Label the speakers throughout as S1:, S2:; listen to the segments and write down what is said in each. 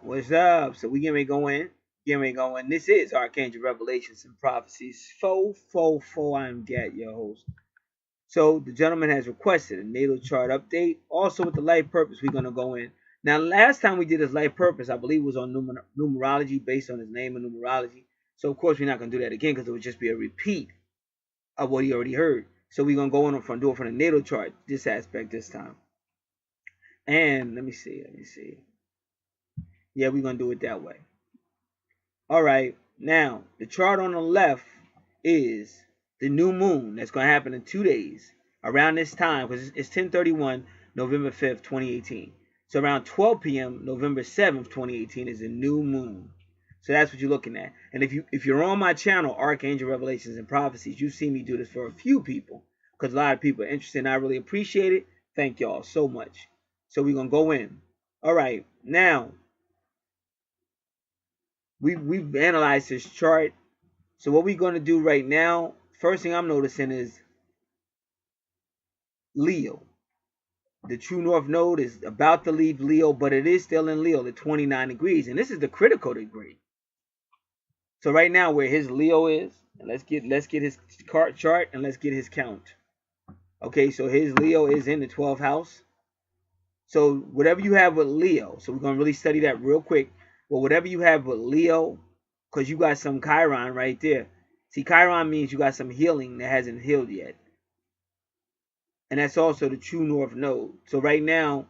S1: What's up? So we getting ready to go in. Getting ready to go in. This is Archangel Revelations and Prophecies. I'm Gat, your host. So the gentleman has requested a natal chart update. Also with the life purpose, we're going to go in. Now, last time we did his life purpose, I believe was on numerology, based on his name and numerology. So of course we're not going to do that again because it would just be a repeat of what he already heard. So we're going to go in and do it from the natal chart, this aspect this time. And let me see. Yeah, we're going to do it that way. All right, now the chart on the left is the new moon that's going to happen in 2 days around this time, because it's 10:31 November 5th, 2018. So around 12 p.m. November 7th, 2018 is a new moon. So that's what you're looking at. And if you're on my channel, Archangel Revelations and Prophecies, you've seen me do this for a few people because a lot of people are interested and I really appreciate it. Thank y'all so much. So we're going to go in. All right, now we've analyzed this chart. So what we're going to do right now, first thing I'm noticing is Leo. The true north node is about to leave Leo, but it is still in Leo at 29 degrees. And this is the critical degree. So right now where his Leo is, and let's get his chart and let's get his count. Okay, so his Leo is in the 12th house. So whatever you have with Leo, so we're going to really study that real quick. Well, whatever you have with Leo, because you got some Chiron right there. See, Chiron means you got some healing that hasn't healed yet. And that's also the true north node. So right now,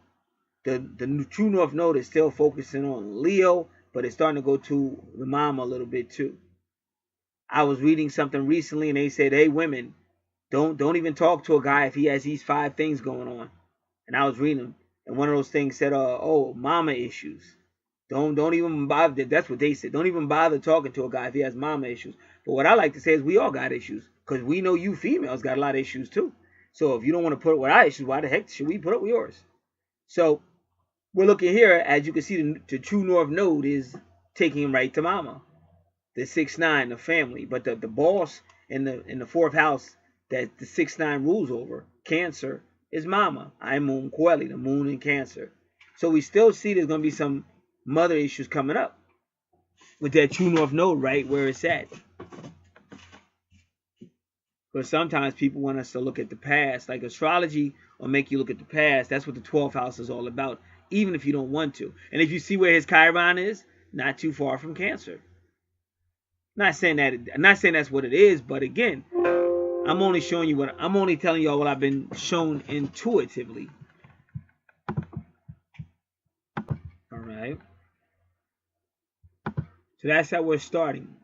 S1: the true north node is still focusing on Leo, but it's starting to go to the mama a little bit too. I was reading something recently and they said, hey, women, don't even talk to a guy if he has these 5 things going on. And I was reading them. And one of those things said, oh, mama issues. Don't even bother. That's what they said. Don't even bother talking to a guy if he has mama issues. But what I like to say is we all got issues, because we know you females got a lot of issues too. So if you don't want to put up with our issues, why the heck should we put up with yours? So we're looking here, as you can see, the true north node is taking him right to mama, the 6-9, the family. But the boss in the 4th house that the 6-9 rules over, Cancer, is mama. I'm Moon Coeli, the moon in Cancer. So we still see there's going to be some mother issues coming up with that true north node right where it's at. But sometimes people want us to look at the past, like astrology will make you look at the past. That's what the 12th house is all about, even if you don't want to. And if you see where his Chiron is, not too far from Cancer. I'm not saying that's what it is, but again, I'm only telling y'all what I've been shown intuitively. All right. So that's how we're starting.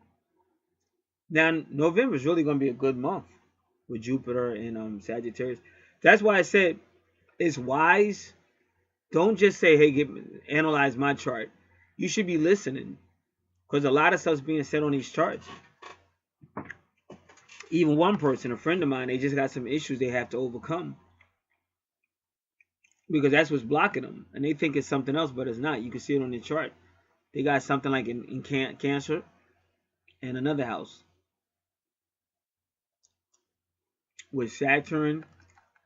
S1: Now, November is really going to be a good month with Jupiter and Sagittarius. That's why I said it's wise. Don't just say, hey, analyze my chart. You should be listening, because a lot of stuff's being said on these charts. Even one person, a friend of mine, they just got some issues they have to overcome, because that's what's blocking them. And they think it's something else, but it's not. You can see it on the chart. They got something like in Cancer and another house with Saturn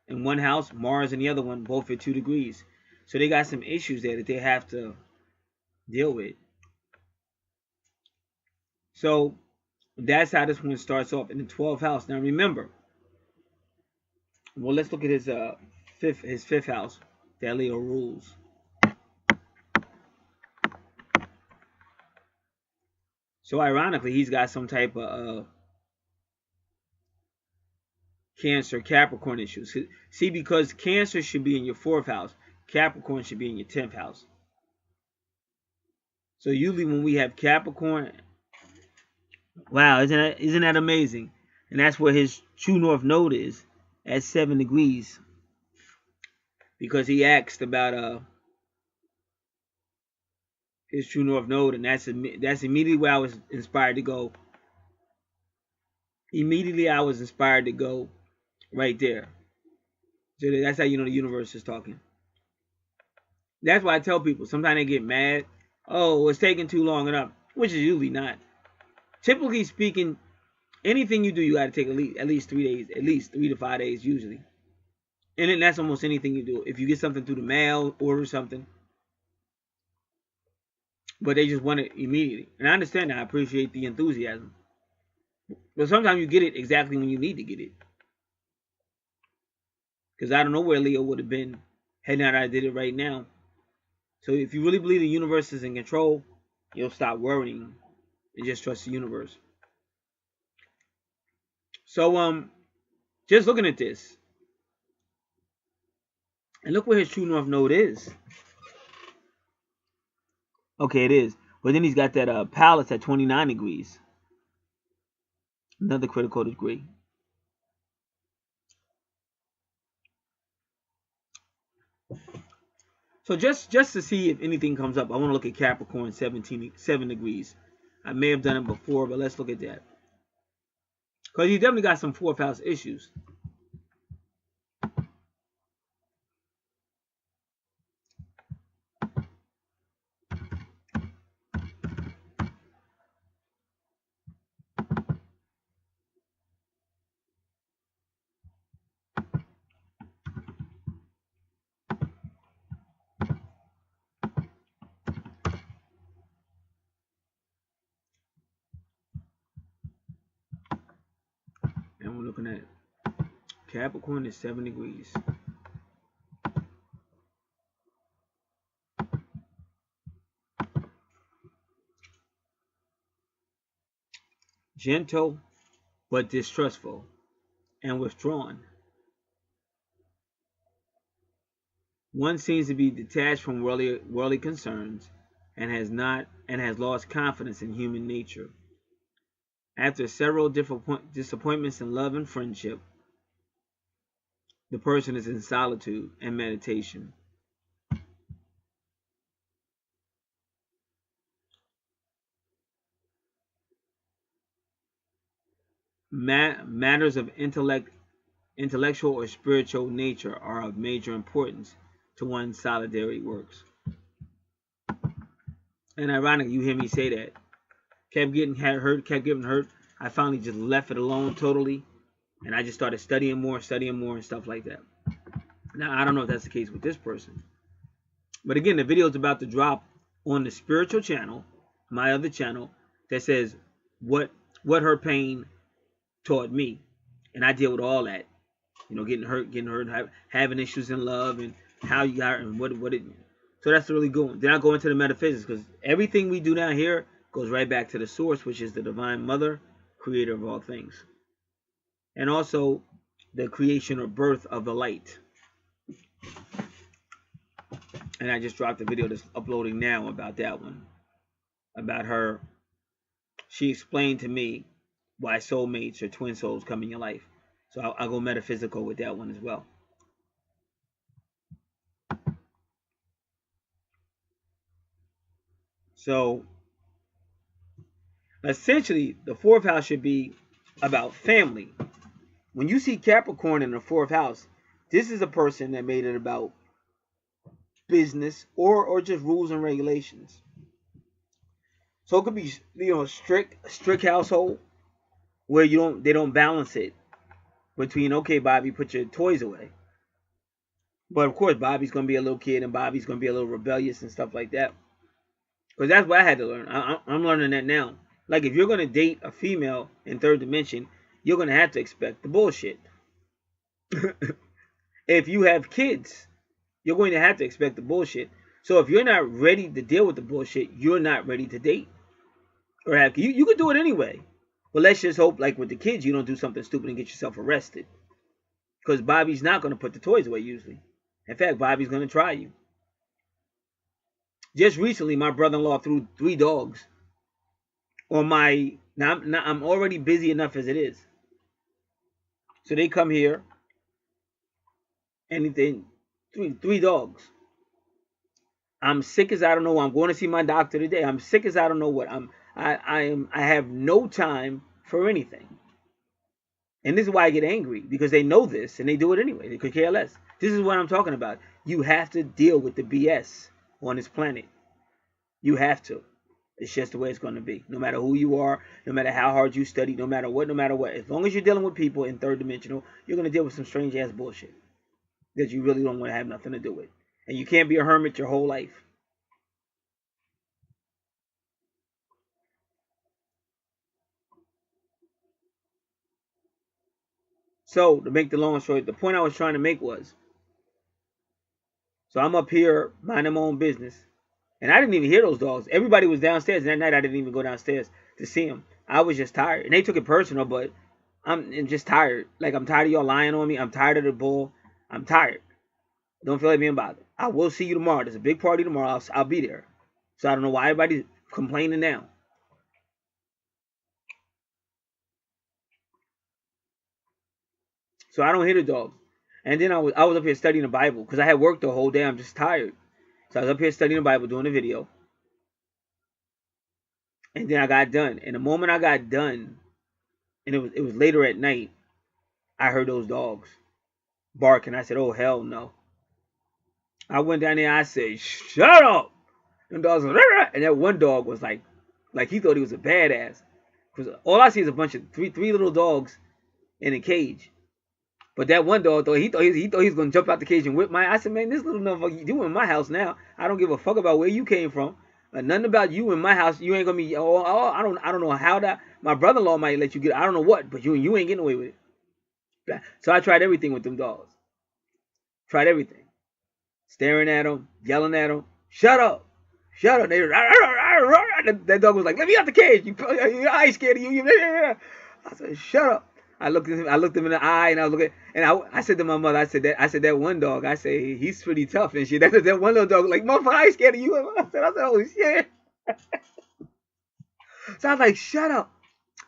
S1: in one house, Mars in the other one, both at 2 degrees. So they got some issues there that they have to deal with. So that's how this one starts off in the 12th house. Now remember, well, let's look at his fifth house that Leo rules. So ironically, he's got some type of Cancer, Capricorn issues. See, because Cancer should be in your 4th house, Capricorn should be in your 10th house. So usually when we have Capricorn, wow, isn't that amazing? And that's where his true north node is, at 7 degrees. Because he asked about his true north node, and that's immediately where I was inspired to go. Immediately I was inspired to go right there. So that's how you know the universe is talking. That's why I tell people, sometimes they get mad. Oh, it's taking too long enough, which is usually not. Typically speaking, anything you do, you got to take at least 3 days, at least 3 to 5 days usually. And then that's almost anything you do. If you get something through the mail, order something. but they just want it immediately. And I understand that. I appreciate the enthusiasm. But sometimes you get it exactly when you need to get it. Because I don't know where Leo would have been had not I did it right now. So if you really believe the universe is in control, you'll stop worrying and just trust the universe. So just looking at this, and look where his true north node is. Okay, it is. But then he's got that palace at 29 degrees. Another critical degree. So just to see if anything comes up, I want to look at Capricorn 7 degrees. I may have done it before, but let's look at that. Because he definitely got some 4th house issues. And we're looking at Capricorn is 7 degrees. Gentle, but distrustful and withdrawn. One seems to be detached from worldly concerns and has lost confidence in human nature. After several disappointments in love and friendship, the person is in solitude and meditation. Matters of intellectual or spiritual nature are of major importance to one's solitary works. And ironic, you hear me say that. Kept getting hurt. I finally just left it alone totally. And I just started studying more and stuff like that. Now, I don't know if that's the case with this person. But again, the video is about to drop on the spiritual channel, my other channel, that says what her pain taught me. And I deal with all that. You know, getting hurt, having issues in love, and how you got and what it. So that's really good one. Then I go into the metaphysics, because everything we do down here goes right back to the source, which is the Divine Mother, creator of all things. And also the creation or birth of the light. And I just dropped a video that's uploading now about that one. About her. She explained to me why soulmates or twin souls come in your life. So I'll go metaphysical with that one as well. So essentially, the 4th house should be about family. When you see Capricorn in the 4th house, this is a person that made it about business or just rules and regulations. So it could be, you know, a strict household where they don't balance it between, okay, Bobby, put your toys away. But of course, Bobby's gonna be a little kid and Bobby's gonna be a little rebellious and stuff like that. Because that's what I had to learn. I'm learning that now. Like, if you're gonna date a female in 3rd dimension, you're gonna have to expect the bullshit. If you have kids, you're going to have to expect the bullshit. So if you're not ready to deal with the bullshit, you're not ready to date. Or have you could do it anyway. But let's just hope, like with the kids, you don't do something stupid and get yourself arrested. Because Bobby's not going to put the toys away usually. In fact, Bobby's going to try you. Just recently, my brother-in-law threw 3 dogs on my... Now, I'm already busy enough as it is. So they come here. And they... Three dogs. I'm sick as I don't know. I'm going to see my doctor today. I'm sick as I don't know what. I have no time for anything. And this is why I get angry, because they know this and they do it anyway. They could care less. This is what I'm talking about. You have to deal with the BS on this planet. You have to. It's just the way it's going to be. No matter who you are, no matter how hard you study, no matter what. As long as you're dealing with people in 3rd dimensional, you're going to deal with some strange ass bullshit that you really don't want to have nothing to do with. And you can't be a hermit your whole life. So to make the long story, the point I was trying to make was, so I'm up here minding my own business, and I didn't even hear those dogs. Everybody was downstairs, and that night I didn't even go downstairs to see them. I was just tired, and they took it personal, but I'm just tired. Like, I'm tired of y'all lying on me. I'm tired of the bull. I'm tired. Don't feel like being bothered. I will see you tomorrow. There's a big party tomorrow. I'll be there. So I don't know why everybody's complaining now. So I don't hear the dogs. And then I was up here studying the Bible because I had worked the whole day. I'm just tired. So I was up here studying the Bible, doing a video. And then I got done. And the moment I got done, and it was later at night, I heard those dogs barking. I said, oh, hell no. I went down there. I said, shut up. And dogs were, and that one dog was like he thought he was a badass. Because all I see is a bunch of three little dogs in a cage. But that one dog, he thought he was going to jump out the cage and whip my. I said, man, this little motherfucker, you in my house now. I don't give a fuck about where you came from. Nothing about you in my house. You ain't going to be, I don't know how that, my brother-in-law might let you get, I don't know what, but you ain't getting away with it. So I tried everything with them dogs. Tried everything. Staring at them, yelling at them, shut up. Shut up. That dog was like, let me out the cage. I ain't scared of you. I said, shut up. I looked him in the eye, and I was looking, and I said to my mother, I said that one dog, I say, he's pretty tough and shit. That one little dog was like, motherfucker, I ain't scared of you. I said, oh shit. So I was like, shut up.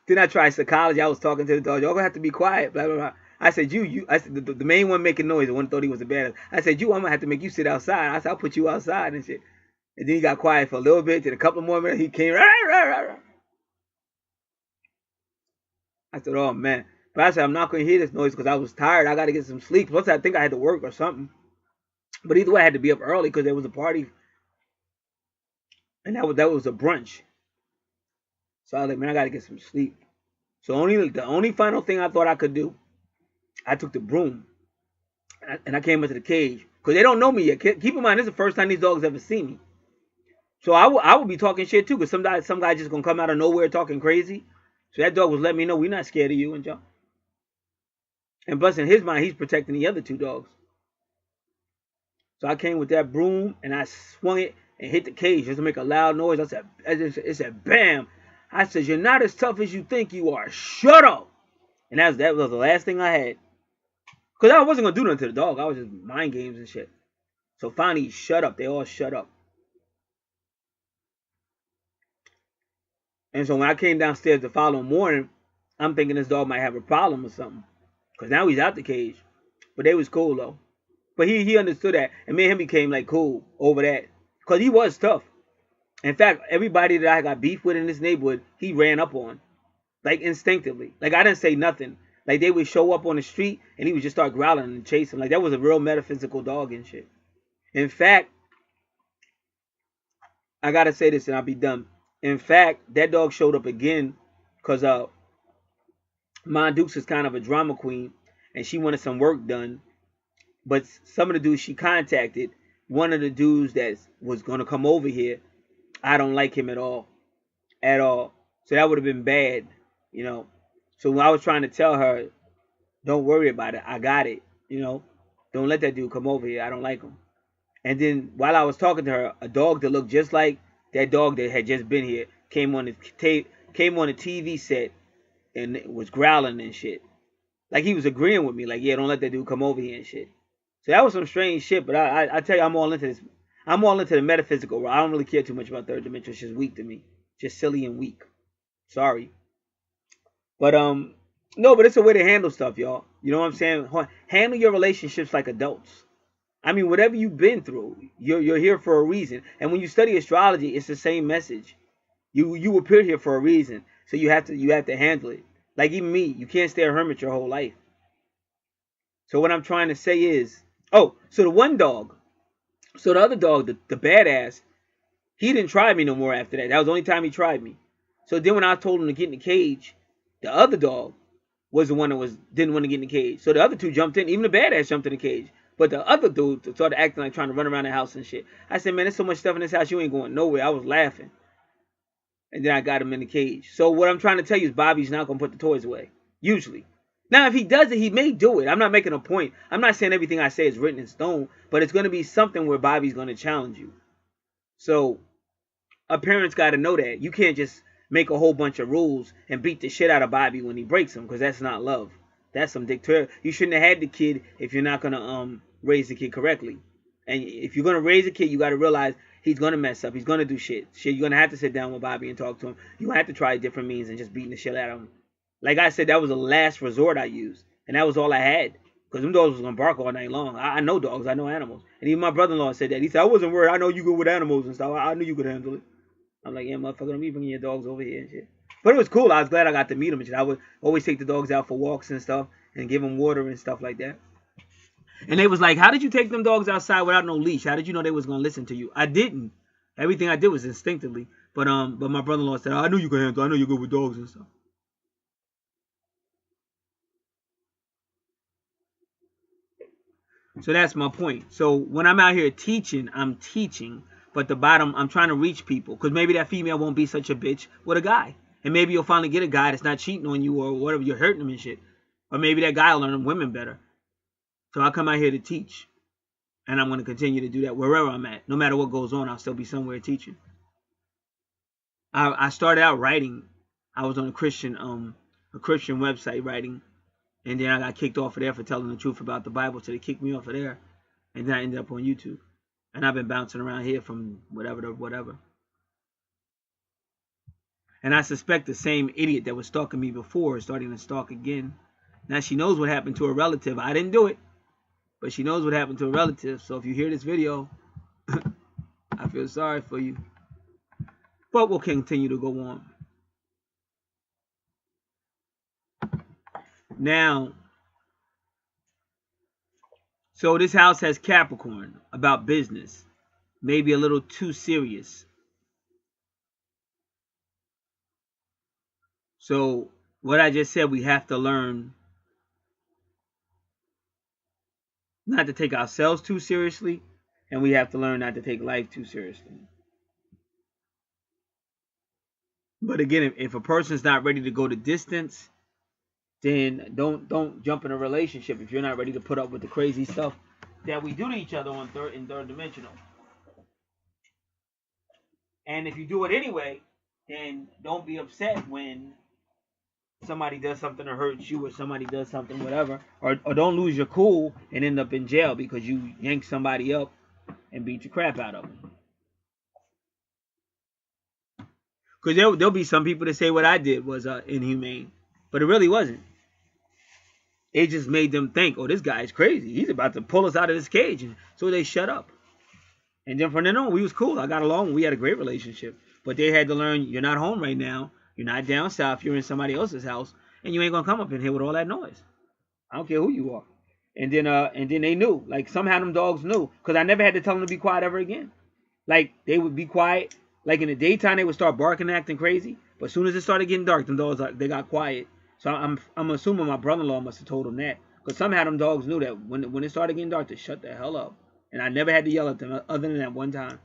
S1: Then I tried psychology. I was talking to the dog. Y'all gonna have to be quiet. Blah blah blah. I said, I said the main one making noise. The one thought he was a badass. I said, I'm gonna have to make you sit outside. I said, I'll put you outside and shit. And then he got quiet for a little bit. Then a couple more minutes, he came. I said, oh man. But I said, I'm not going to hear this noise because I was tired. I got to get some sleep. Plus, I think I had to work or something. But either way, I had to be up early because there was a party. And that was a brunch. So I was like, man, I got to get some sleep. So the only final thing I thought I could do, I took the broom. And I came into the cage. Because they don't know me yet. Keep in mind, this is the first time these dogs ever see me. So I would be talking shit too. Because some guy just going to come out of nowhere talking crazy. So that dog was letting me know, we're not scared of you and y'all. And plus, in his mind, he's protecting the other two dogs. So I came with that broom, and I swung it and hit the cage just to make a loud noise. It said, bam. I said, you're not as tough as you think you are. Shut up. And that was the last thing I had. Because I wasn't going to do nothing to the dog. I was just mind games and shit. So finally, he shut up. They all shut up. And so when I came downstairs the following morning, I'm thinking this dog might have a problem or something. Because now he's out the cage. But they was cool, though. But he understood that. And me and him became, like, cool over that. Because he was tough. In fact, everybody that I got beef with in this neighborhood, he ran up on. Like, instinctively. Like, I didn't say nothing. Like, they would show up on the street, and he would just start growling and chasing. Like, that was a real metaphysical dog and shit. In fact, I got to say this and I'll be done. In fact, that dog showed up again because Ma Dukes is kind of a drama queen, and she wanted some work done. But some of the dudes she contacted, one of the dudes that was going to come over here, I don't like him at all. At all. So that would have been bad, you know. So when I was trying to tell her, don't worry about it, I got it, you know. Don't let that dude come over here, I don't like him. And then while I was talking to her, a dog that looked just like that dog that had just been here came on the TV set and was growling and shit. Like he was agreeing with me. Like, yeah, don't let that dude come over here and shit. So that was some strange shit. But I tell you, I'm all into this. I'm all into the metaphysical. I don't really care too much about third dimension. It's just weak to me. Just silly and weak. Sorry. But no, but it's a way to handle stuff, y'all. You know what I'm saying? Handle your relationships like adults. I mean, whatever you've been through, you're here for a reason. And when you study astrology, it's the same message. You appear here for a reason. So you have to handle it. Like even me, you can't stay a hermit your whole life. So what I'm trying to say is, so the one dog, so the other dog, the badass, he didn't try me no more after that. That was the only time he tried me. So then when I told him to get in the cage, the other dog was the one that didn't want to get in the cage. So the other two jumped in. Even the badass jumped in the cage. But the other dude started acting like trying to run around the house and shit. I said, man, there's so much stuff in this house, you ain't going nowhere. I was laughing. And then I got him in the cage. So what I'm trying to tell you is Bobby's not going to put the toys away. Usually. Now, if he does it, he may do it. I'm not making a point. I'm not saying everything I say is written in stone, but it's going to be something where Bobby's going to challenge you. So a parent's got to know that. You can't just make a whole bunch of rules and beat the shit out of Bobby when he breaks them, because that's not love. That's some dictator. You shouldn't have had the kid if you're not going to raise the kid correctly. And if you're going to raise a kid, you got to realize he's going to mess up. He's going to do shit. You're going to have to sit down with Bobby and talk to him. You're going to have to try different means than just beating the shit out of him. Like I said, that was the last resort I used. And that was all I had. Because them dogs was going to bark all night long. I know dogs. I know animals. And even my brother-in-law said that. He said, I wasn't worried. I know you good with animals and stuff. I knew you could handle it. I'm like, yeah, motherfucker, don't be bringing your dogs over here and shit. But it was cool. I was glad I got to meet them and shit. I would always take the dogs out for walks and stuff and give them water and stuff like that. And they was like, how did you take them dogs outside without no leash? How did you know they was going to listen to you? I didn't. Everything I did was instinctively. But my brother-in-law said, I knew you could handle it. I know you're good with dogs and stuff. So that's my point. So when I'm out here teaching, I'm teaching. But the bottom, I'm trying to reach people. Because maybe that female won't be such a bitch with a guy. And maybe you'll finally get a guy that's not cheating on you or whatever. You're hurting them and shit. Or maybe that guy will learn women better. So I come out here to teach. And I'm going to continue to do that wherever I'm at. No matter what goes on, I'll still be somewhere teaching. I started out writing. I was on a Christian website writing. And then I got kicked off of there for telling the truth about the Bible. So they kicked me off of there. And then I ended up on YouTube. And I've been bouncing around here from whatever to whatever. And I suspect the same idiot that was stalking me before is starting to stalk again. Now she knows what happened to a relative. I didn't do it. But she knows what happened to a relative. So if you hear this video, I feel sorry for you. But we'll continue to go on. Now, so this house has Capricorn about business. Maybe a little too serious. So what I just said, we have to learn not to take ourselves too seriously. And we have to learn not to take life too seriously. But again, if a person's not ready to go the distance, then don't jump in a relationship if you're not ready to put up with the crazy stuff that we do to each other on third dimensional. And if you do it anyway, then don't be upset when somebody does something that hurts you or somebody does something whatever, or don't lose your cool and end up in jail because you yanked somebody up and beat the crap out of them. Because there'll be some people that say what I did was inhumane, but it really wasn't. It just made them think, oh, this guy's crazy. He's about to pull us out of this cage. And so they shut up. And then from then on, we was cool. I got along. We had a great relationship. But they had to learn, you're not home right now. You're not down south. You're in somebody else's house. And you ain't going to come up in here with all that noise. I don't care who you are. And then they knew. Like, somehow them dogs knew. Because I never had to tell them to be quiet ever again. Like, they would be quiet. Like, in the daytime, they would start barking and acting crazy. But as soon as it started getting dark, them dogs, they got quiet. So I'm assuming my brother-in-law must have told them that. Because somehow them dogs knew that when it started getting dark, to shut the hell up. And I never had to yell at them other than that one time.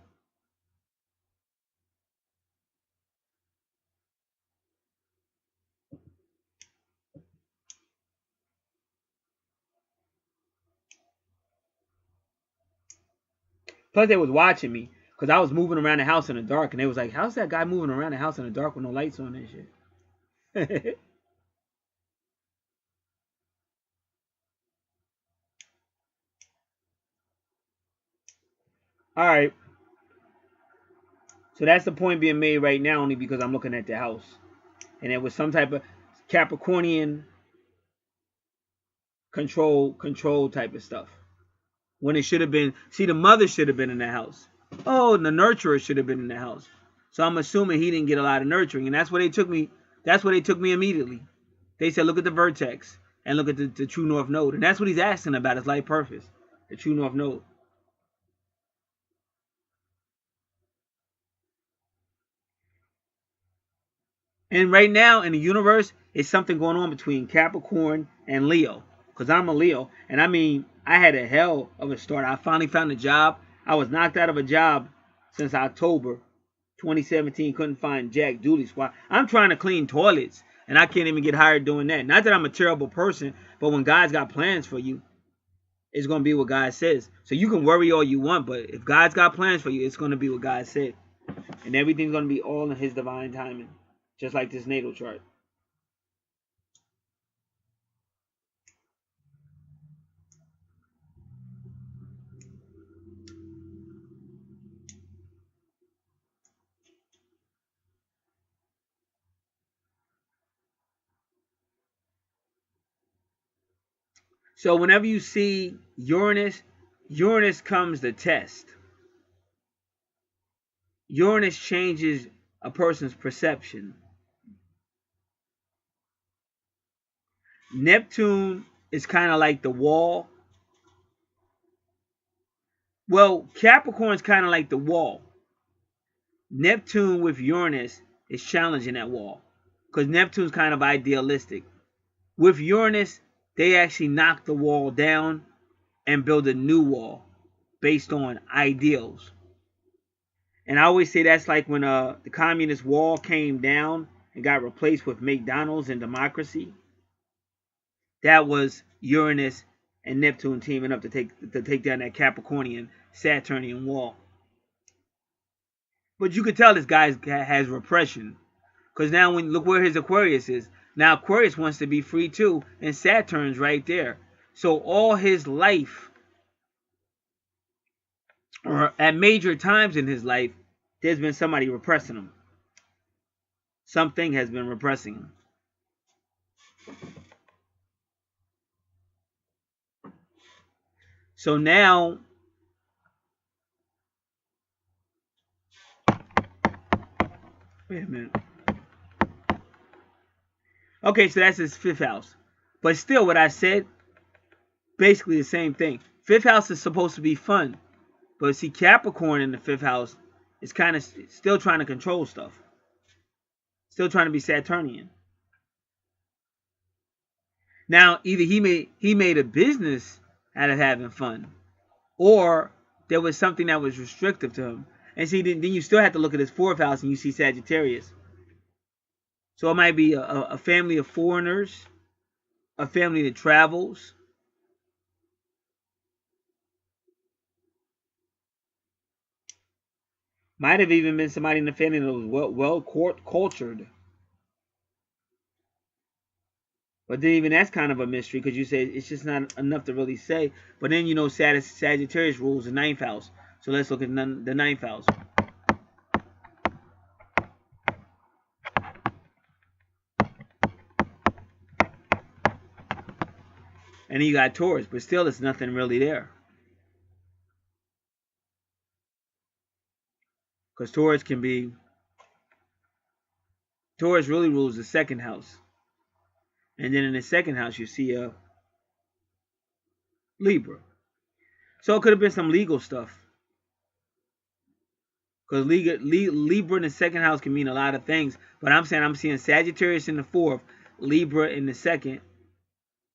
S1: Plus, they was watching me. Because I was moving around the house in the dark. And they was like, how's that guy moving around the house in the dark with no lights on and shit? Alright. So that's the point being made right now only because I'm looking at the house. And it was some type of Capricornian control type of stuff. When it should have been, see, the mother should have been in the house. Oh, the nurturer should have been in the house. So I'm assuming he didn't get a lot of nurturing. And that's where they took me. That's where they took me immediately. They said, look at the vertex and look at the true north node. And that's what he's asking about, his life purpose. The true north node. And right now in the universe, it's something going on between Capricorn and Leo. Because I'm a Leo. And I mean, I had a hell of a start. I finally found a job. I was knocked out of a job since October 2017. Couldn't find Jack Dooley squad. I'm trying to clean toilets. And I can't even get hired doing that. Not that I'm a terrible person, but when God's got plans for you, it's going to be what God says. So you can worry all you want, but if God's got plans for you, it's going to be what God said. And everything's going to be all in his divine timing. Just like this natal chart. So whenever you see Uranus, Uranus comes to test. Uranus changes a person's perception. Neptune is kind of like the wall. Well, Capricorn is kind of like the wall. Neptune with Uranus is challenging that wall because Neptune's kind of idealistic. With Uranus, they actually knock the wall down and build a new wall based on ideals. And I always say that's like when the communist wall came down and got replaced with McDonald's and democracy. That was Uranus and Neptune teaming up to take down that Capricornian Saturnian wall. But you could tell this guy has repression, because now when look where his Aquarius is. Now Aquarius wants to be free too, and Saturn's right there. So all his life, or at major times in his life, there's been somebody repressing him. Something has been repressing him. So now, wait a minute. Okay, so that's his fifth house. But still, what I said, basically the same thing. Fifth house is supposed to be fun. But see, Capricorn in the fifth house is kind of still trying to control stuff. Still trying to be Saturnian. Now, either he made a business out of having fun, or there was something that was restrictive to him. And see, then you still have to look at his fourth house and you see Sagittarius. So it might be a family of foreigners, a family that travels. Might have even been somebody in the family that was well cultured. But then even that's kind of a mystery, because you say it's just not enough to really say. But then you know Sagittarius rules the ninth house. So let's look at the ninth house. And then you got Taurus, but still there's nothing really there. Because Taurus really rules the second house. And then in the second house you see a Libra. So it could have been some legal stuff. Because Libra in the second house can mean a lot of things. But I'm seeing Sagittarius in the fourth, Libra in the second,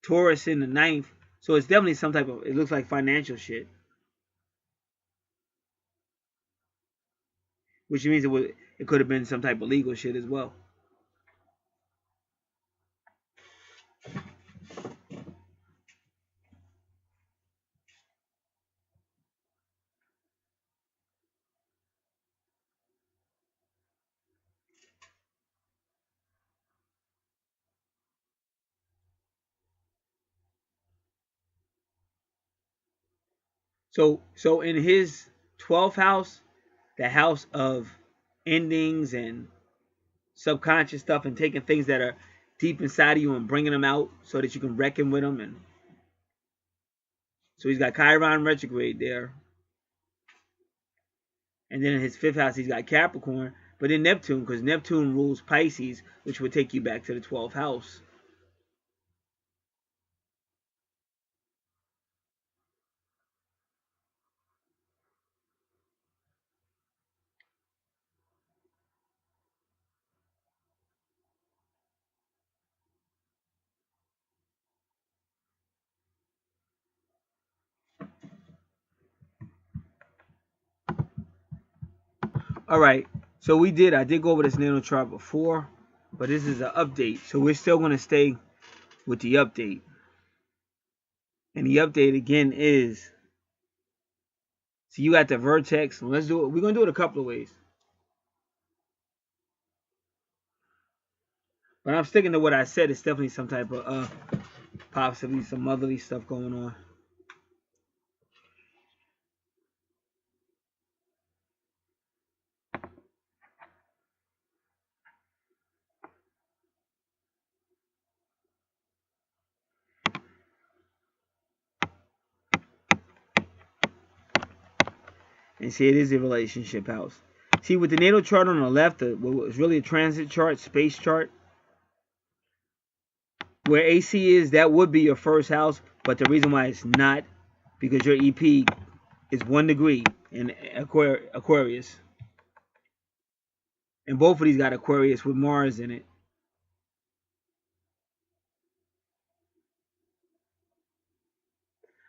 S1: Taurus in the ninth. So it's definitely some type of, it looks like financial shit. Which means it could have been some type of legal shit as well. So in his 12th house, the house of endings and subconscious stuff, and taking things that are deep inside of you and bringing them out so that you can reckon with them. And so he's got Chiron retrograde there. And then in his fifth house, he's got Capricorn. But then Neptune, because Neptune rules Pisces, which would take you back to the 12th house. All right. So I did go over this natal chart before. But this is an update, so we're still going to stay with the update. And the update again is, so you got the vertex. Let's do it. We're going to do it a couple of ways. But I'm sticking to what I said. It's definitely some type of possibly some motherly stuff going on. And see, it is a relationship house. See, with the natal chart on the left, what was really a transit chart, space chart, where AC is, that would be your first house. But the reason why it's not, because your EP is 1 degree in Aquarius. And both of these got Aquarius with Mars in it.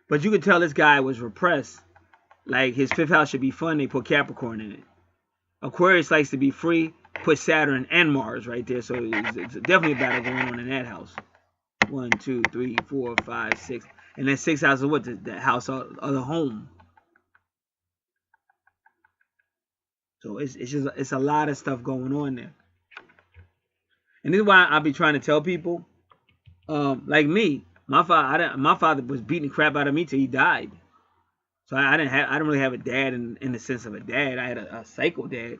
S1: But you could tell this guy was repressed. Like, his 5th house should be fun. They put Capricorn in it. Aquarius likes to be free. Put Saturn and Mars right there. So it's definitely a battle going on in that house. 1, 2, 3, 4, 5, 6. And then 6 houses, what? The house of the home. So it's a lot of stuff going on there. And this is why I be trying to tell people, like me, my father was beating the crap out of me till he died. So I didn't really have a dad in the sense of a dad. I had a psycho dad.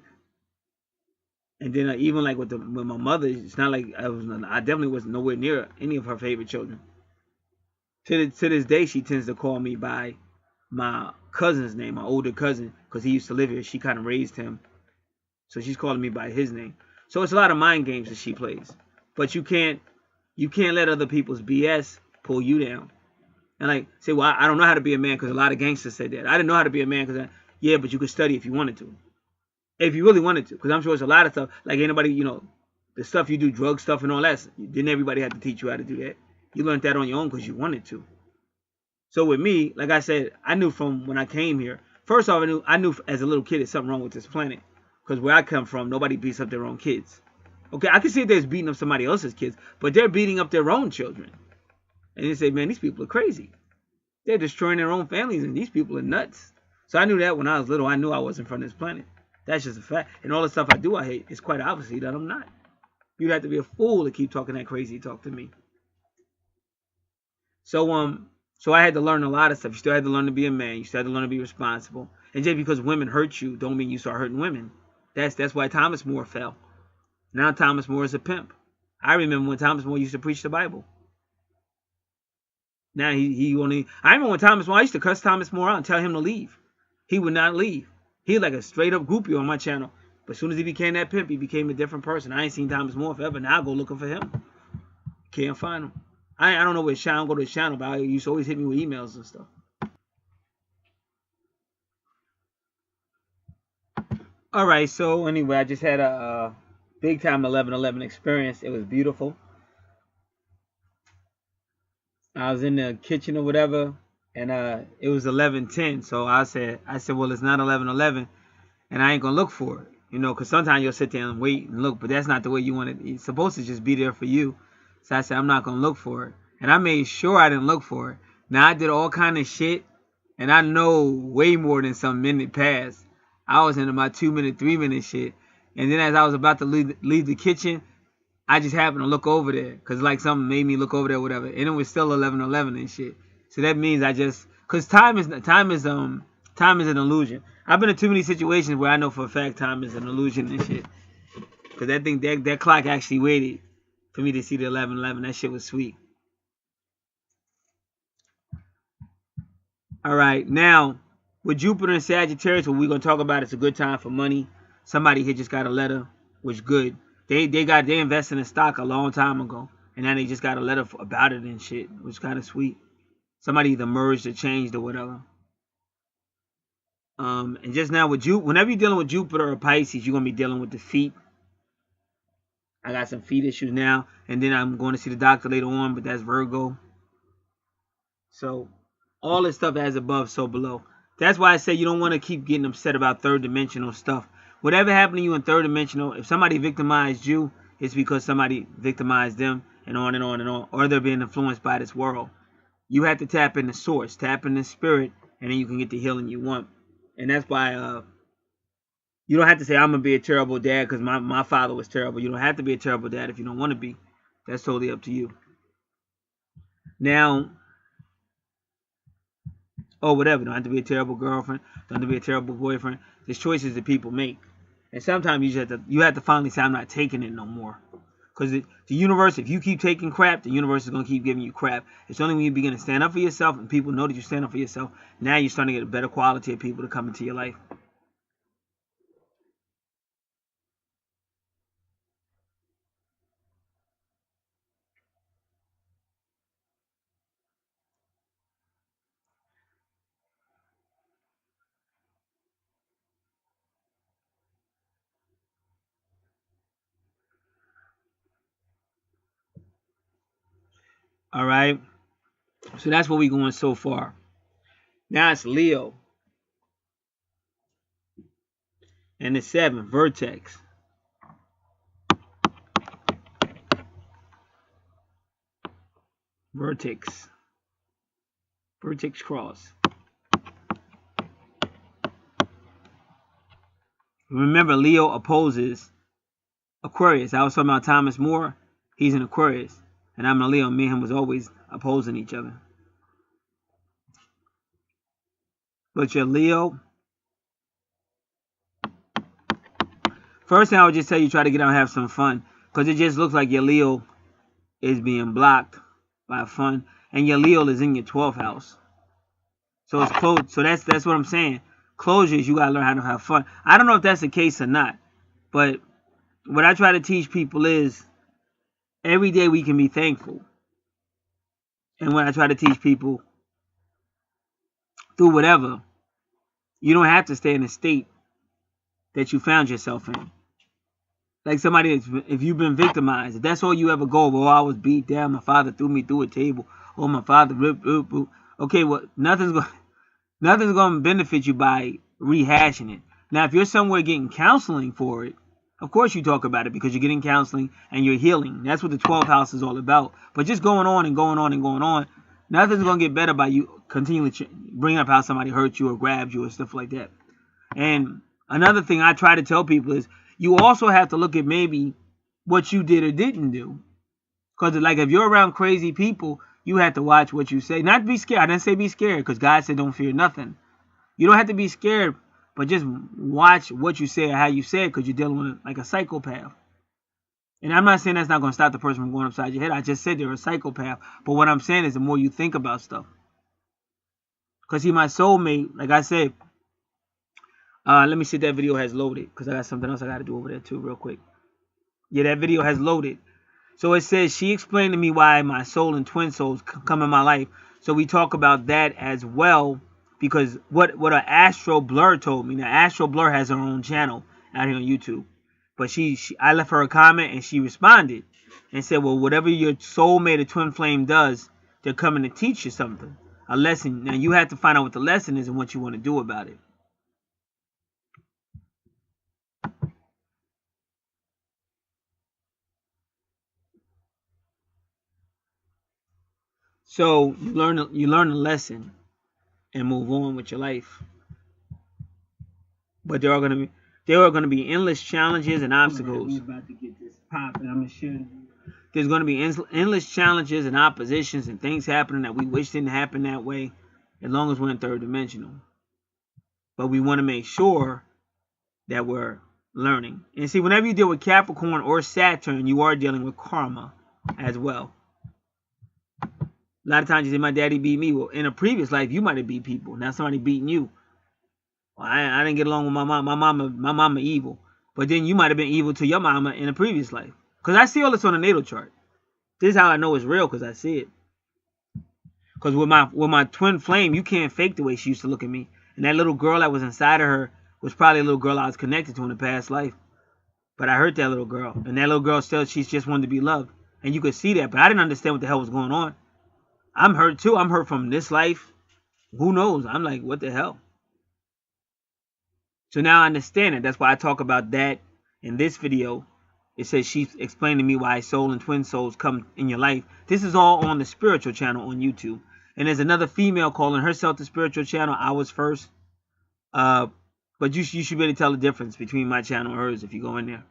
S1: And then even like with my mother, it's not like I definitely was nowhere near any of her favorite children. To this day, she tends to call me by my cousin's name, my older cousin, because he used to live here. She kind of raised him, so she's calling me by his name. So it's a lot of mind games that she plays. But you can't let other people's BS pull you down. And like say, well, I don't know how to be a man, because a lot of gangsters said that. I didn't know how to be a man because yeah, but you could study if you wanted to. If you really wanted to, because I'm sure it's a lot of stuff. Like anybody, the stuff you do, drug stuff and all that. Didn't everybody have to teach you how to do that? You learned that on your own because you wanted to. So with me, like I said, I knew from when I came here. First off, I knew as a little kid there's something wrong with this planet. Because where I come from, nobody beats up their own kids. Okay, I can see if they're beating up somebody else's kids, but they're beating up their own children. And you say, man, these people are crazy. They're destroying their own families, and these people are nuts. So I knew that when I was little. I knew I wasn't from this planet. That's just a fact. And all the stuff I do I hate, it's quite obviously that I'm not. You'd have to be a fool to keep talking that crazy talk to me. So I had to learn a lot of stuff. You still had to learn to be a man. You still had to learn to be responsible. And just because women hurt you, don't mean you start hurting women. That's why Thomas More fell. Now Thomas More is a pimp. I remember when Thomas More used to preach the Bible. Now he only. I remember when Thomas More, I used to cuss Thomas More out and tell him to leave. He would not leave. He was like a straight up groupie on my channel. But as soon as he became that pimp, he became a different person. I ain't seen Thomas More forever. Now I go looking for him. Can't find him. I don't know where his channel, go to his channel, but he used to always hit me with emails and stuff. Alright, so anyway, I just had a big time 11/11 experience. It was beautiful. I was in the kitchen or whatever, and it was 11:10. So I said, well, it's not 11:11, and I ain't gonna look for it, because sometimes you'll sit there and wait and look, but that's not the way you want it. It's supposed to just be there for you. So I said, I'm not gonna look for it, and I made sure I didn't look for it. Now I did all kind of shit, and I know way more than some minute passed. I was into my 2-minute, 3-minute shit, and then as I was about to leave the kitchen, I just happened to look over there, because like something made me look over there, whatever, and it was still 11:11 and shit. So that means because time is an illusion. I've been in too many situations where I know for a fact time is an illusion and shit. Because I think that clock actually waited for me to see the 11:11. That shit was sweet. All right, now with Jupiter and Sagittarius, what we're gonna talk about, it's a good time for money. Somebody here just got a letter, which good. They invested in stock a long time ago, and now they just got a letter about it and shit, which is kind of sweet. Somebody either merged or changed or whatever. And just now with whenever you're dealing with Jupiter or Pisces, you're gonna be dealing with the feet. I got some feet issues now, and then I'm going to see the doctor later on, but that's Virgo. So all this stuff as above, so below. That's why I say you don't want to keep getting upset about third dimensional stuff. Whatever happened to you in third dimensional, if somebody victimized you, it's because somebody victimized them, and on and on and on, or they're being influenced by this world. You have to tap in the source, tap in the spirit, and then you can get the healing you want. And that's why you don't have to say, I'm going to be a terrible dad because my father was terrible. You don't have to be a terrible dad if you don't want to be. That's totally up to you. Now, or whatever. Don't have to be a terrible girlfriend. Don't have to be a terrible boyfriend. There's choices that people make. And sometimes you have to finally say, I'm not taking it no more. Because the universe, if you keep taking crap, the universe is going to keep giving you crap. It's only when you begin to stand up for yourself and people know that you stand up for yourself, now you're starting to get a better quality of people to come into your life. All right. So that's where we're going so far. Now it's Leo. And the 7, Vertex. Vertex. Vertex cross. Remember, Leo opposes Aquarius. I was talking about Thomas More. He's an Aquarius. And I'm a Leo. Me and him was always opposing each other. But you're Leo. First thing I would just tell you, try to get out and have some fun. Because it just looks like your Leo is being blocked by fun. And your Leo is in your 12th house. So it's closed. So that's what I'm saying. Closures, you got to learn how to have fun. I don't know if that's the case or not. But what I try to teach people is every day we can be thankful. And when I try to teach people, through whatever, you don't have to stay in a state that you found yourself in. Like somebody, if you've been victimized, if that's all you ever go over, oh, I was beat down, my father threw me through a table, oh, my father ripped. Okay, well, nothing's going to benefit you by rehashing it. Now, if you're somewhere getting counseling for it, of course you talk about it because you're getting counseling and you're healing. That's what the 12th house is all about. But just going on and going on and going on, nothing's going to get better by you continually bringing up how somebody hurt you or grabbed you or stuff like that. And another thing I try to tell people is you also have to look at maybe what you did or didn't do. Because like if you're around crazy people, you have to watch what you say. Not be scared. I didn't say be scared because God said don't fear nothing. You don't have to be scared, but just watch what you say or how you say it because you're dealing with like a psychopath. And I'm not saying that's not going to stop the person from going upside your head. I just said they're a psychopath. But what I'm saying is the more you think about stuff. Because my soulmate, like I said, let me see if that video has loaded because I got something else I got to do over there too real quick. Yeah, that video has loaded. So it says she explained to me why my soul and twin souls come in my life. So we talk about that as well because what an Astro Blur told me. Now, Astro Blur has her own channel out here on YouTube. But I left her a comment and she responded and said, well, whatever your soulmate or twin flame does, they're coming to teach you something, a lesson. Now, you have to find out what the lesson is and what you want to do about it. So you learn a lesson and move on with your life. But there are going to be endless challenges and obstacles. We're about to get this popping. I'm gonna share. There's going to be endless challenges and oppositions and things happening that we wish didn't happen that way, as long as we're in third dimensional. But we want to make sure that we're learning. And see, whenever you deal with Capricorn or Saturn, you are dealing with karma as well. A lot of times you say, my daddy beat me. Well, in a previous life, you might have beat people. Now somebody beating you. Well, I didn't get along with my mom. My mama evil. But then you might have been evil to your mama in a previous life. Because I see all this on the natal chart. This is how I know it's real, because I see it. Because with my twin flame, you can't fake the way she used to look at me. And that little girl that was inside of her was probably a little girl I was connected to in a past life. But I hurt that little girl. And that little girl still, she just wanted to be loved. And you could see that. But I didn't understand what the hell was going on. I'm hurt too. I'm hurt from this life. Who knows? I'm like, what the hell? So now I understand it. That's why I talk about that in this video. It says she's explaining to me why soul and twin souls come in your life. This is all on the spiritual channel on YouTube. And there's another female calling herself the spiritual channel. I was first. But you should be able to tell the difference between my channel and hers if you go in there.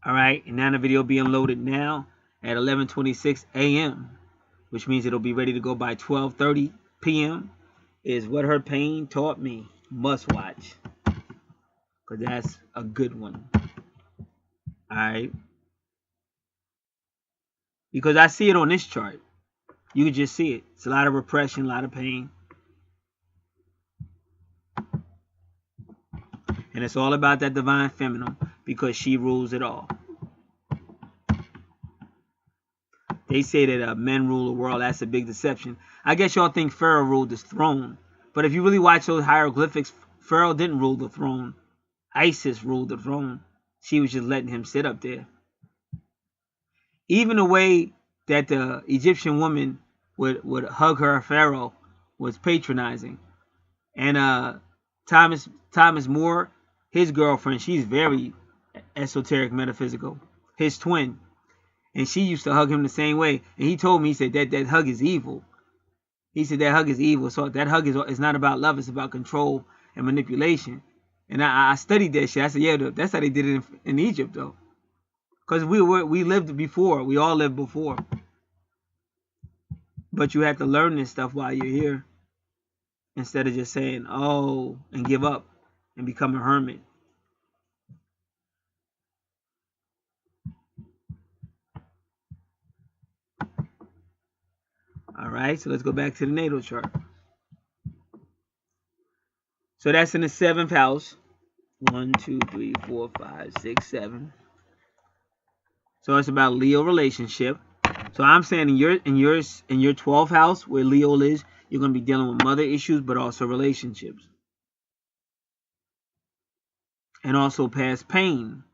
S1: All right, and now the video being loaded now at 11:26 a.m., which means it'll be ready to go by 12:30 p.m. is What Her Pain Taught Me. Must watch, because that's a good one. All right, because I see it on this chart. You can just see it. It's a lot of repression, a lot of pain. And it's all about that divine feminine, because she rules it all. They say that men rule the world. That's a big deception. I guess y'all think Pharaoh ruled the throne. But if you really watch those hieroglyphics, Pharaoh didn't rule the throne. Isis ruled the throne. She was just letting him sit up there. Even the way that the Egyptian woman would hug her Pharaoh was patronizing. And Thomas More, his girlfriend, she's very esoteric, metaphysical. His twin. And she used to hug him the same way. And he told me, he said, that hug is evil. He said that hug is evil. So that hug is not about love. It's about control and manipulation. And I studied that shit. I said, yeah, that's how they did it in Egypt, though. Because we lived before. We all lived before. But you have to learn this stuff while you're here. Instead of just saying, oh, and give up and become a hermit. All right, so let's go back to the natal chart. So that's in the 7th house. 1, 2, 3, 4, 5, 6, 7. So it's about Leo relationship. So I'm saying in your 12th house where Leo is, you're going to be dealing with mother issues, but also relationships. And also past pain.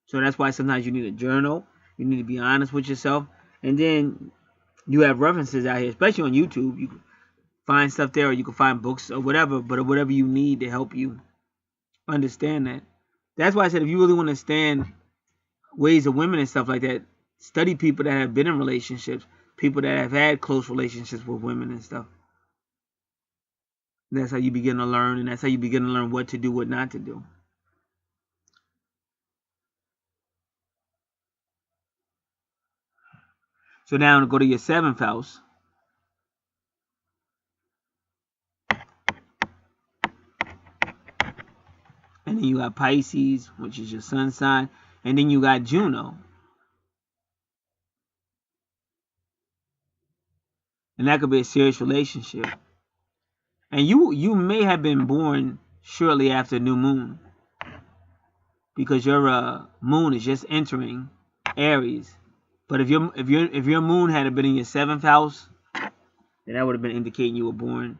S1: So that's why sometimes you need a journal. You need to be honest with yourself. And then you have references out here, especially on YouTube. You can find stuff there, or you can find books or whatever, but whatever you need to help you understand that. That's why I said if you really want to understand ways of women and stuff like that, study people that have been in relationships, people that have had close relationships with women and stuff. That's how you begin to learn, and that's how you begin to learn what to do, what not to do. So now to go to your 7th house. And then you got Pisces, which is your sun sign. And then you got Juno. And that could be a serious relationship. And you may have been born shortly after new moon. Because your moon is just entering Aries. But if your moon had been in your 7th house, then that would have been indicating you were born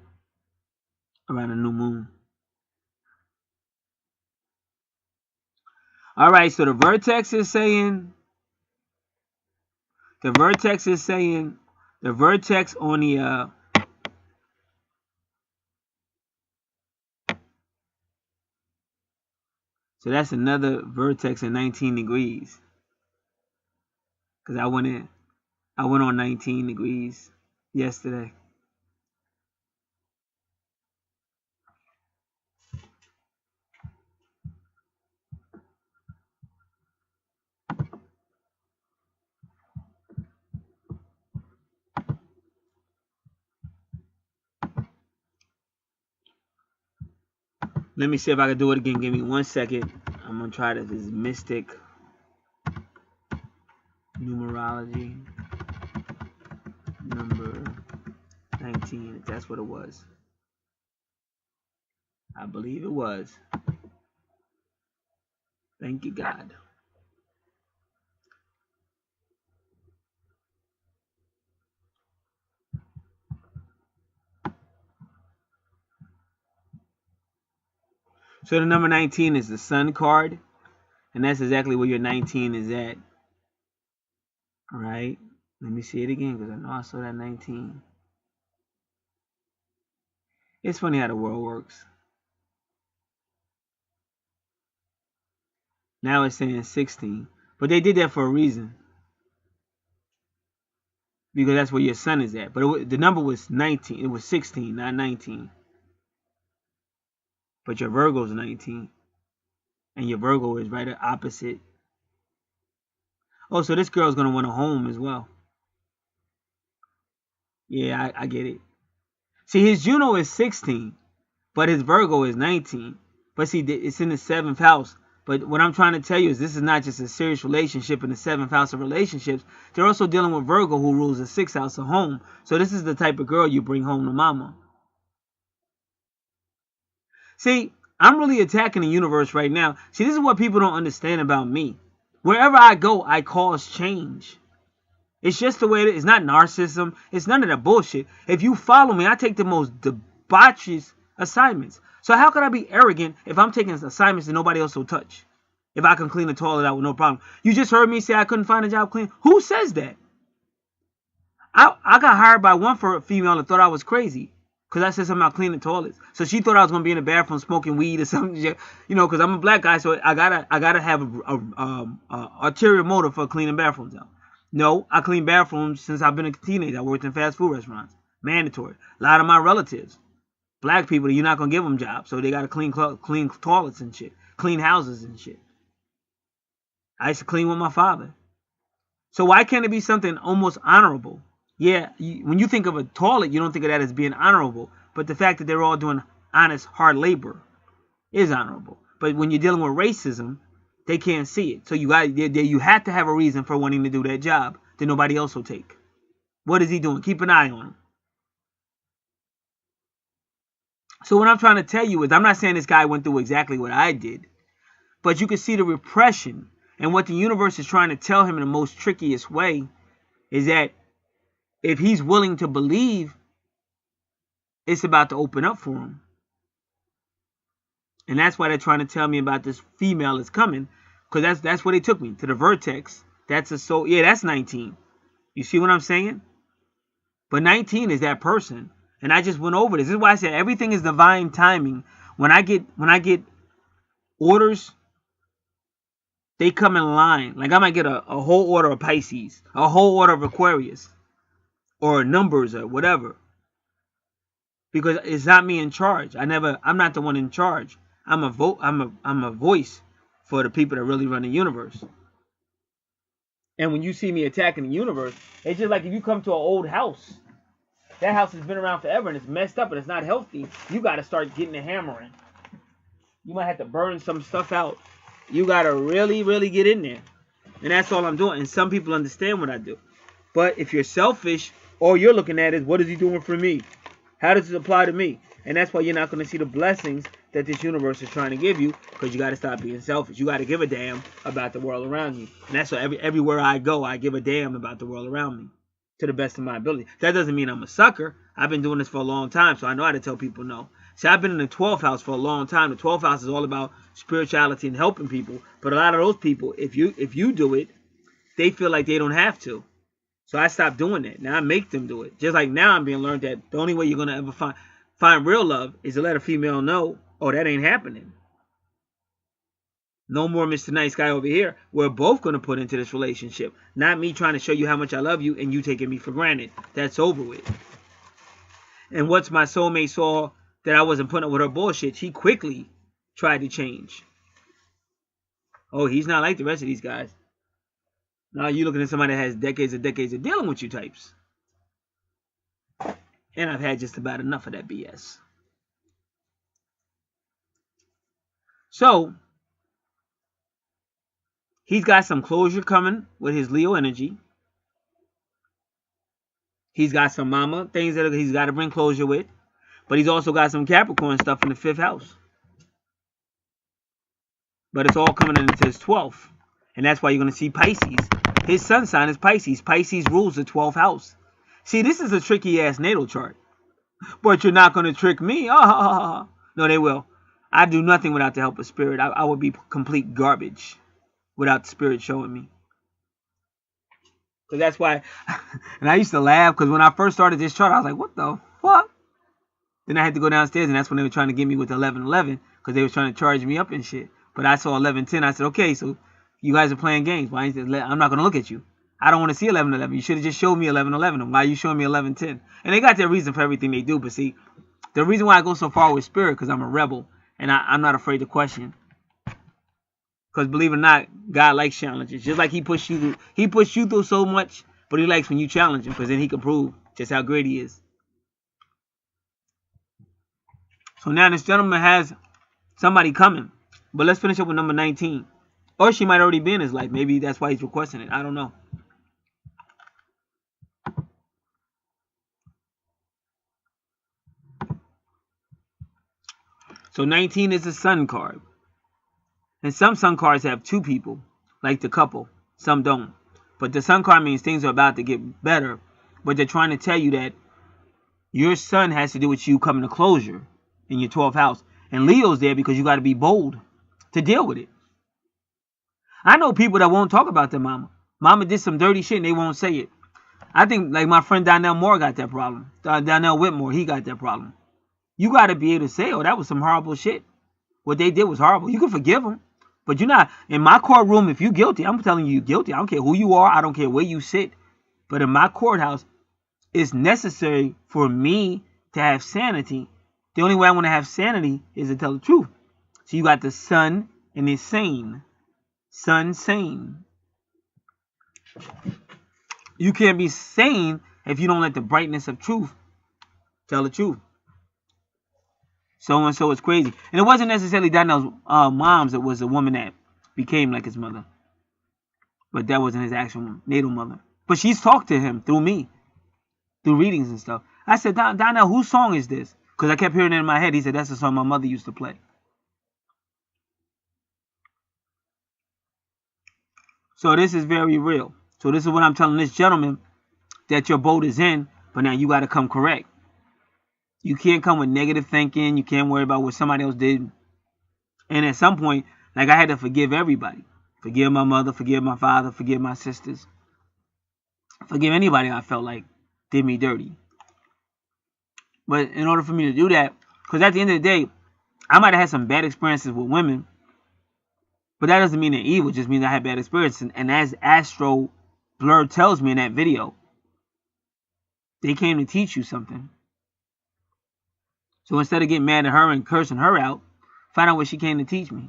S1: around a new moon. All right, so the vertex is saying on the so that's another vertex at 19 degrees. Because I went on 19 degrees yesterday. Let me see if I can do it again. Give me 1 second. I'm going to try this mystic numerology number 19, if that's what it was. I believe it was. Thank you, God. So the number 19 is the Sun card, and that's exactly where your 19 is at. All right. Let me see it again because I know I saw that 19. It's funny how the world works. Now it's saying 16. But they did that for a reason. Because that's where your sun is at. But the number was 19. It was 16, not 19. But your Virgo is 19. And your Virgo is right opposite. Oh, so this girl's going to want a home as well. Yeah, I get it. See, his Juno is 16. But his Virgo is 19. But see, it's in the 7th house. But what I'm trying to tell you is this is not just a serious relationship in the 7th house of relationships. They're also dealing with Virgo, who rules the 6th house of home. So this is the type of girl you bring home to mama. See, I'm really attacking the universe right now. See, this is what people don't understand about me. Wherever I go, I cause change. It's just the way it is. It's not narcissism. It's none of that bullshit. If you follow me, I take the most debaucherous assignments. So how could I be arrogant if I'm taking assignments that nobody else will touch? If I can clean the toilet out with no problem. You just heard me say I couldn't find a job clean. Who says that? I got hired by one for a female that thought I was crazy. Because I said something about cleaning toilets. So she thought I was going to be in the bathroom smoking weed or something. You know, because I'm a black guy, so I gotta have a ulterior motive for cleaning bathrooms out. No, I clean bathrooms since I've been a teenager. I worked in fast food restaurants. Mandatory. A lot of my relatives, black people, you're not going to give them jobs. So they got to clean toilets and shit. Clean houses and shit. I used to clean with my father. So why can't it be something almost honorable? Yeah, when you think of a toilet, you don't think of that as being honorable. But the fact that they're all doing honest, hard labor is honorable. But when you're dealing with racism, they can't see it. So you have to have a reason for wanting to do that job that nobody else will take. What is he doing? Keep an eye on him. So what I'm trying to tell you is, I'm not saying this guy went through exactly what I did, but you can see the repression. And what the universe is trying to tell him in the most trickiest way is that if he's willing to believe, it's about to open up for him. And that's why they're trying to tell me about this female that's coming. Because that's where they took me, to the vertex. That's 19. You see what I'm saying? But 19 is that person. And I just went over this. This is why I said everything is divine timing. When I get orders, they come in line. Like I might get a whole order of Pisces, a whole order of Aquarius, or numbers or whatever. Because it's not me in charge. I'm not the one in charge. I'm a voice for the people that really run the universe. And when you see me attacking the universe, it's just like if you come to an old house. That house has been around forever and it's messed up and it's not healthy. You got to start getting the hammer in. You might have to burn some stuff out. You got to really, really get in there. And that's all I'm doing. And some people understand what I do. But if you're selfish, all you're looking at is, what is he doing for me? How does it apply to me? And that's why you're not going to see the blessings that this universe is trying to give you, because you got to stop being selfish. You got to give a damn about the world around you. And that's why everywhere I go, I give a damn about the world around me to the best of my ability. That doesn't mean I'm a sucker. I've been doing this for a long time, so I know how to tell people no. See, I've been in the 12th house for a long time. The 12th house is all about spirituality and helping people. But a lot of those people, if you do it, they feel like they don't have to. So I stopped doing that. Now I make them do it. Just like now I'm being learned that the only way you're going to ever find real love is to let a female know, oh, that ain't happening. No more Mr. Nice Guy over here. We're both going to put into this relationship. Not me trying to show you how much I love you and you taking me for granted. That's over with. And once my soulmate saw that I wasn't putting up with her bullshit, she quickly tried to change. Oh, he's not like the rest of these guys. Now you're looking at somebody that has decades and decades of dealing with you types. And I've had just about enough of that BS. So, he's got some closure coming with his Leo energy. He's got some mama things that he's got to bring closure with. But he's also got some Capricorn stuff in the 5th house. But it's all coming into his 12th. And that's why you're going to see Pisces. His sun sign is Pisces. Pisces rules the 12th house. See, this is a tricky-ass natal chart. But you're not going to trick me. No, they will. I do nothing without the help of spirit. I would be complete garbage without the spirit showing me. Because that's why, and I used to laugh because when I first started this chart, I was like, what the fuck? Then I had to go downstairs, and that's when they were trying to get me with 1111 because they were trying to charge me up and shit. But I saw 1110. I said, okay, so you guys are playing games. Why? I'm not going to look at you. I don't want to see 1111. You should have just showed me 1111. Why are you showing me 1110? And they got their reason for everything they do. But see, the reason why I go so far with spirit because I'm a rebel, and I'm not afraid to question. Because believe it or not, God likes challenges. Just like he pushed you through so much, but he likes when you challenge him because then he can prove just how great he is. So now this gentleman has somebody coming. But let's finish up with number 19. Or she might already be in his life. Maybe that's why he's requesting it. I don't know. So 19 is a sun card. And some sun cards have two people, like the couple. Some don't. But the sun card means things are about to get better. But they're trying to tell you that your sun has to do with you coming to closure in your 12th house. And Leo's there because you got to be bold to deal with it. I know people that won't talk about their mama. Mama did some dirty shit and they won't say it. I think like my friend Donnell Moore got that problem. Donnell Whitmore, he got that problem. You got to be able to say, oh, that was some horrible shit. What they did was horrible. You can forgive them. But you're not, in my courtroom, if you're guilty, I'm telling you you're guilty. I don't care who you are. I don't care where you sit. But in my courthouse, it's necessary for me to have sanity. The only way I want to have sanity is to tell the truth. So you got the sun and it's sane. Sun sane. You can't be sane if you don't let the brightness of truth tell the truth. So and so is crazy. And it wasn't necessarily Donnell's mom's. It was a woman that became like his mother. But that wasn't his actual natal mother. But she's talked to him through me. Through readings and stuff. I said, Donnell, whose song is this? Because I kept hearing it in my head. He said, that's the song my mother used to play. So this is very real. So this is what I'm telling this gentleman. That your boat is in. But now you got to come correct. You can't come with negative thinking. You can't worry about what somebody else did. And at some point, like I had to forgive everybody. Forgive my mother, forgive my father, forgive my sisters. Forgive anybody I felt like did me dirty. But in order for me to do that, because at the end of the day, I might have had some bad experiences with women. But that doesn't mean they're evil. It just means I had bad experiences. And as Astro Blur tells me in that video, they came to teach you something. So instead of getting mad at her and cursing her out, find out what she came to teach me.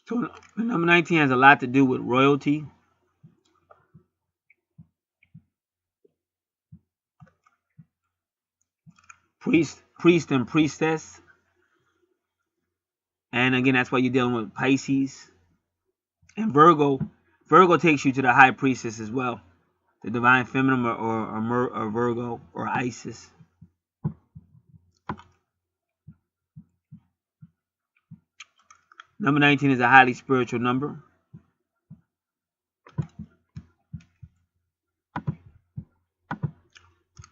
S1: So number 19 has a lot to do with royalty. Priest and priestess. And again, that's why you're dealing with Pisces. And Virgo. Virgo takes you to the high priestess as well. The divine feminine or Virgo or Isis. Number 19 is a highly spiritual number.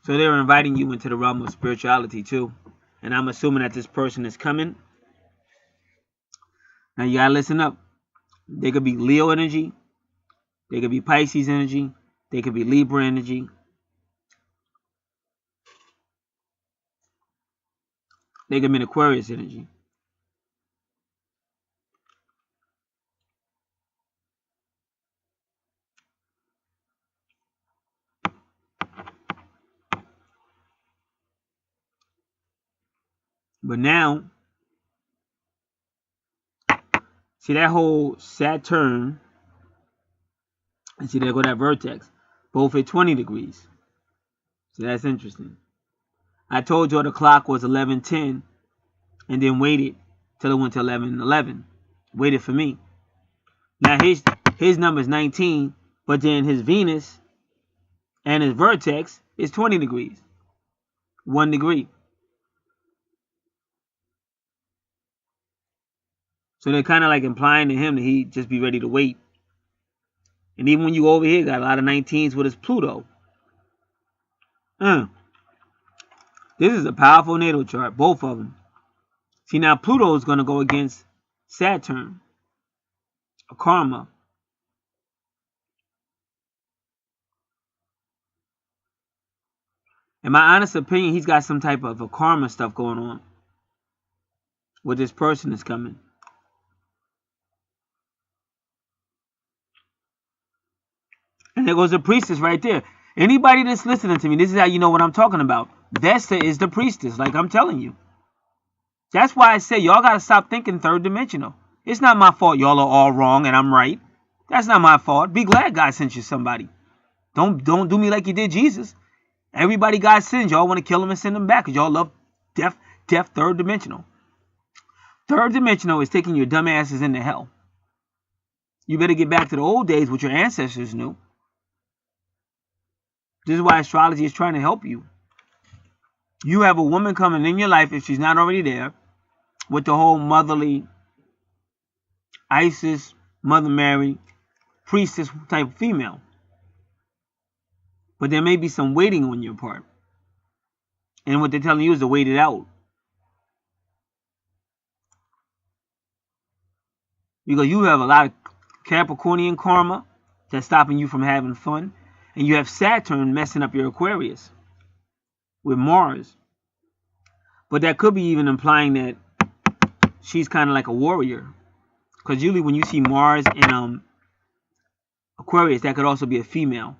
S1: So they're inviting you into the realm of spirituality too. And I'm assuming that this person is coming. Now you gotta listen up. They could be Leo energy. They could be Pisces energy. They could be Libra energy. They could be Aquarius energy. But now, see that whole Saturn, and see there go that vertex, both at 20 degrees. So that's interesting. I told you the clock was 11:10, and then waited till it went to 11:11. Waited for me. Now his number is 19, but then his Venus and his vertex is 20 degrees. 1 degree. So they're kind of like implying to him that he just be ready to wait. And even when you over here, got a lot of 19s with his Pluto. This is a powerful natal chart, both of them. See, now Pluto is going to go against Saturn, a karma. In my honest opinion, he's got some type of a karma stuff going on with this person that's coming. And there goes the priestess right there. Anybody that's listening to me, this is how you know what I'm talking about. Vesta is the priestess, like I'm telling you. That's why I say y'all got to stop thinking third dimensional. It's not my fault y'all are all wrong and I'm right. That's not my fault. Be glad God sent you somebody. Don't do me like you did Jesus. Everybody God sends, y'all want to kill him and send him back because y'all love death, third dimensional. Third dimensional is taking your dumb asses into hell. You better get back to the old days, what your ancestors knew. This is why astrology is trying to help you. You have a woman coming in your life, if she's not already there, with the whole motherly, Isis, Mother Mary, priestess type female. But there may be some waiting on your part. And what they're telling you is to wait it out. Because you have a lot of Capricornian karma that's stopping you from having fun. And you have Saturn messing up your Aquarius with Mars. But that could be even implying that she's kind of like a warrior. Because usually when you see Mars in Aquarius, that could also be a female.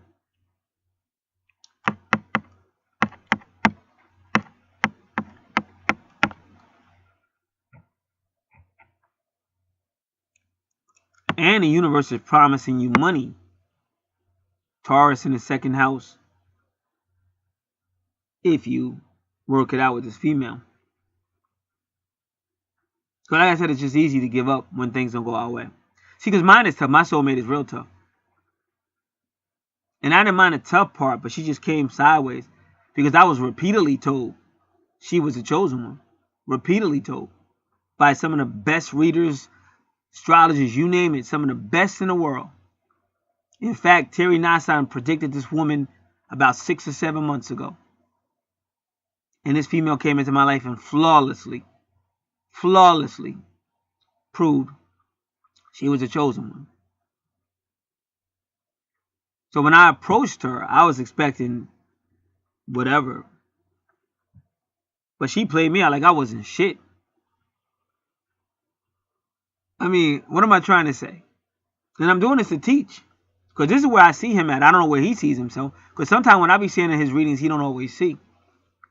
S1: And the universe is promising you money. Taurus in the second house. If you work it out with this female. So like I said, it's just easy to give up when things don't go our way. See, because mine is tough. My soulmate is real tough. And I didn't mind the tough part, but she just came sideways. Because I was repeatedly told she was the chosen one. Repeatedly told. By some of the best readers, astrologers, you name it. Some of the best in the world. In fact, Terry Nassan predicted this woman about 6 or 7 months ago. And this female came into my life and flawlessly proved she was a chosen one. So when I approached her, I was expecting whatever. But she played me out like I wasn't shit. I mean, what am I trying to say? And I'm doing this to teach. Because this is where I see him at. I don't know where he sees himself. Because sometimes when I be seeing in his readings, he don't always see.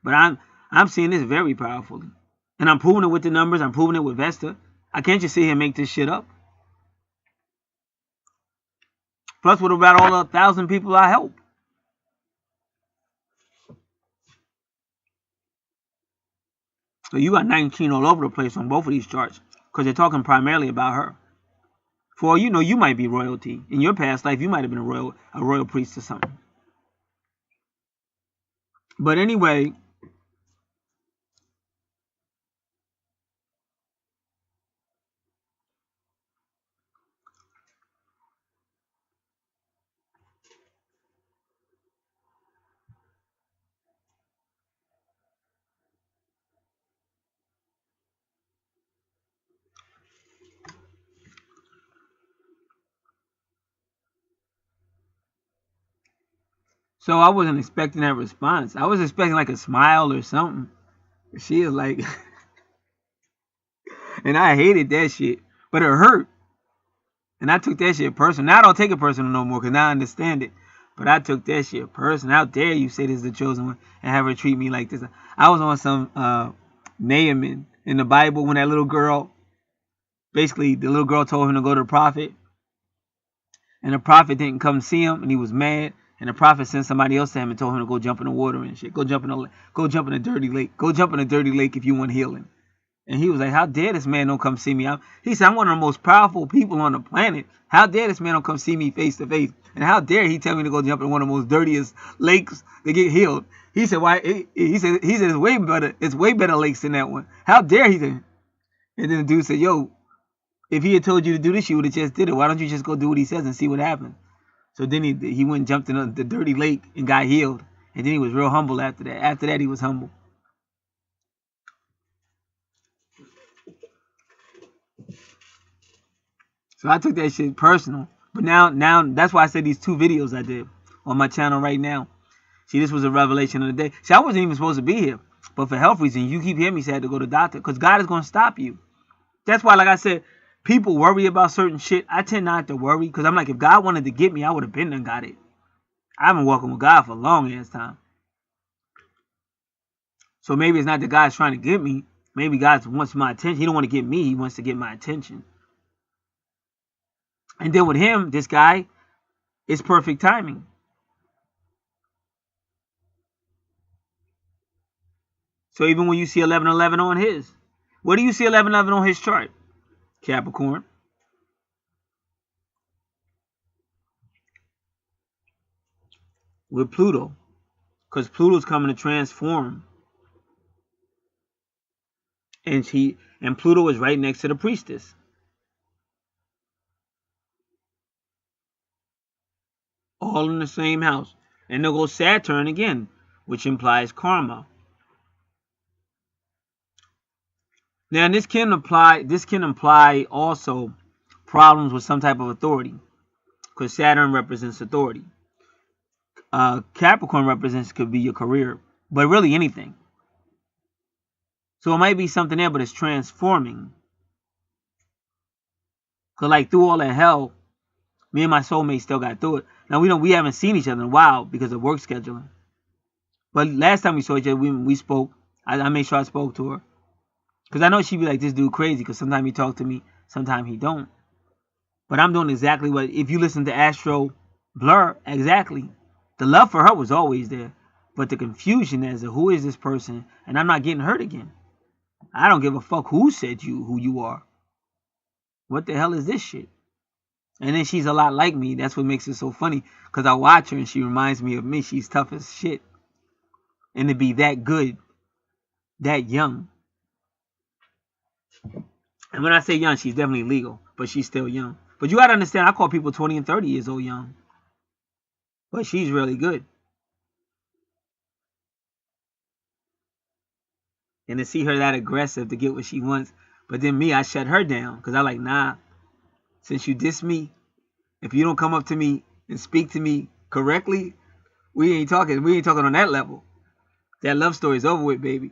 S1: But I'm seeing this very powerfully. And I'm proving it with the numbers. I'm proving it with Vesta. I can't just sit here and make this shit up. Plus, what about all the 1,000 people I help? So you got 19 all over the place on both of these charts. Because they're talking primarily about her. For all you know, you might be royalty. In your past life, you might have been a royal priest or something. But anyway, so I wasn't expecting that response. I was expecting like a smile or something. She is like, and I hated that shit, but it hurt. And I took that shit personal. Now I don't take it personal no more because now I understand it. But I took that shit personal. How dare you say this is the chosen one and have her treat me like this? I was on some Naaman in the Bible when that little girl, basically the little girl told him to go to the prophet, and the prophet didn't come see him, and he was mad. And the prophet sent somebody else to him and told him to go jump in the water and shit. Go jump in a dirty lake. Go jump in a dirty lake if you want healing. And he was like, how dare this man don't come see me? He said, I'm one of the most powerful people on the planet. How dare this man don't come see me face to face? And how dare he tell me to go jump in one of the most dirtiest lakes to get healed? He said, why? He said it's way better. It's way better lakes than that one. How dare he? And then the dude said, yo, if he had told you to do this, you would have just did it. Why don't you just go do what he says and see what happens? So then he went and jumped in the dirty lake and got healed. And then he was real humble after that. After that, he was humble. So I took that shit personal. But now that's why I said these 2 videos I did on my channel right now. See, this was a revelation of the day. See, I wasn't even supposed to be here. But for health reasons, you keep hearing me say I had to go to the doctor. Because God is going to stop you. That's why, like I said, people worry about certain shit. I tend not to worry. Because I'm like, if God wanted to get me, I would have been and got it. I've been walking with God for a long ass time. So maybe it's not that God's trying to get me. Maybe God wants my attention. He don't want to get me. He wants to get my attention. And then with him, this guy, it's perfect timing. So even when you see 1111 on his, what do you see 1111 on his chart? Capricorn. With Pluto. Because Pluto's coming to transform. And Pluto is right next to the priestess. All in the same house. And they'll go Saturn again, which implies karma. Now this can imply also problems with some type of authority. Because Saturn represents authority. Capricorn could be your career. But really anything. So it might be something there, but it's transforming. Because like through all that hell, me and my soulmate still got through it. Now we haven't seen each other in a while because of work scheduling. But last time we saw each other, we spoke. I made sure I spoke to her. Because I know she'd be like, this dude crazy. Because sometimes he talk to me, sometimes he don't. But I'm doing exactly what, if you listen to Astro Blur, exactly. The love for her was always there. But the confusion as to who is this person, and I'm not getting hurt again. I don't give a fuck who said who you are. What the hell is this shit? And then she's a lot like me. That's what makes it so funny. Because I watch her and she reminds me of me. She's tough as shit. And to be that good, that young. And when I say young, she's definitely legal. But she's still young. But you got to understand, I call people 20 and 30 years old young. But she's really good. And to see her that aggressive to get what she wants. But then me, I shut her down. Because I like, nah. Since you diss me, if you don't come up to me and speak to me correctly, we ain't talking on that level. That love story is over with, baby.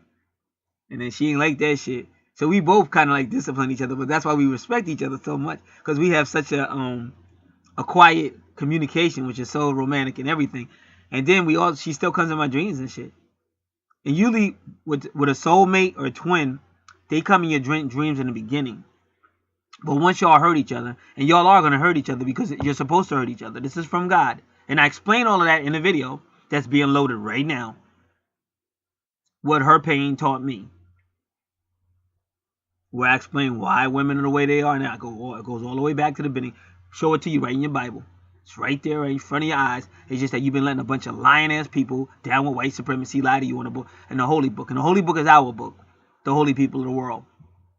S1: And then she ain't like that shit. So we both kind of like discipline each other, but that's why we respect each other so much. Because we have such a quiet communication, which is so romantic and everything. And then she still comes in my dreams and shit. And usually with a soulmate or a twin, they come in your dreams in the beginning. But once y'all hurt each other, and y'all are going to hurt each other because you're supposed to hurt each other. This is from God. And I explain all of that in a video that's being loaded right now. What her pain taught me. Where I explain why women are the way they are. And it goes all the way back to the beginning. Show it to you right in your Bible. It's right there right in front of your eyes. It's just that you've been letting a bunch of lying-ass people down with white supremacy lie to you in the book, in the Holy Book. And the Holy Book is our book. The holy people of the world.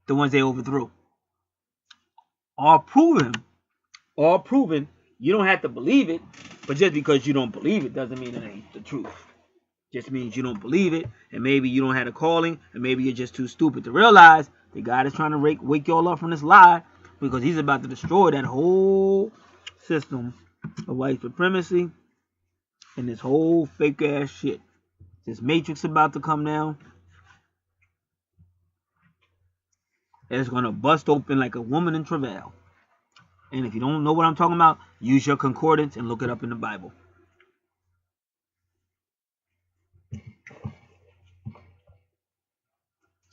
S1: The ones they overthrew. All proven. You don't have to believe it. But just because you don't believe it doesn't mean it ain't the truth. Just means you don't believe it. And maybe you don't have a calling. And maybe you're just too stupid to realize that God is trying to wake y'all up from this lie. Because he's about to destroy that whole system of white supremacy. And this whole fake ass shit. This matrix about to come down. It's going to bust open like a woman in travail. And if you don't know what I'm talking about, use your concordance and look it up in the Bible.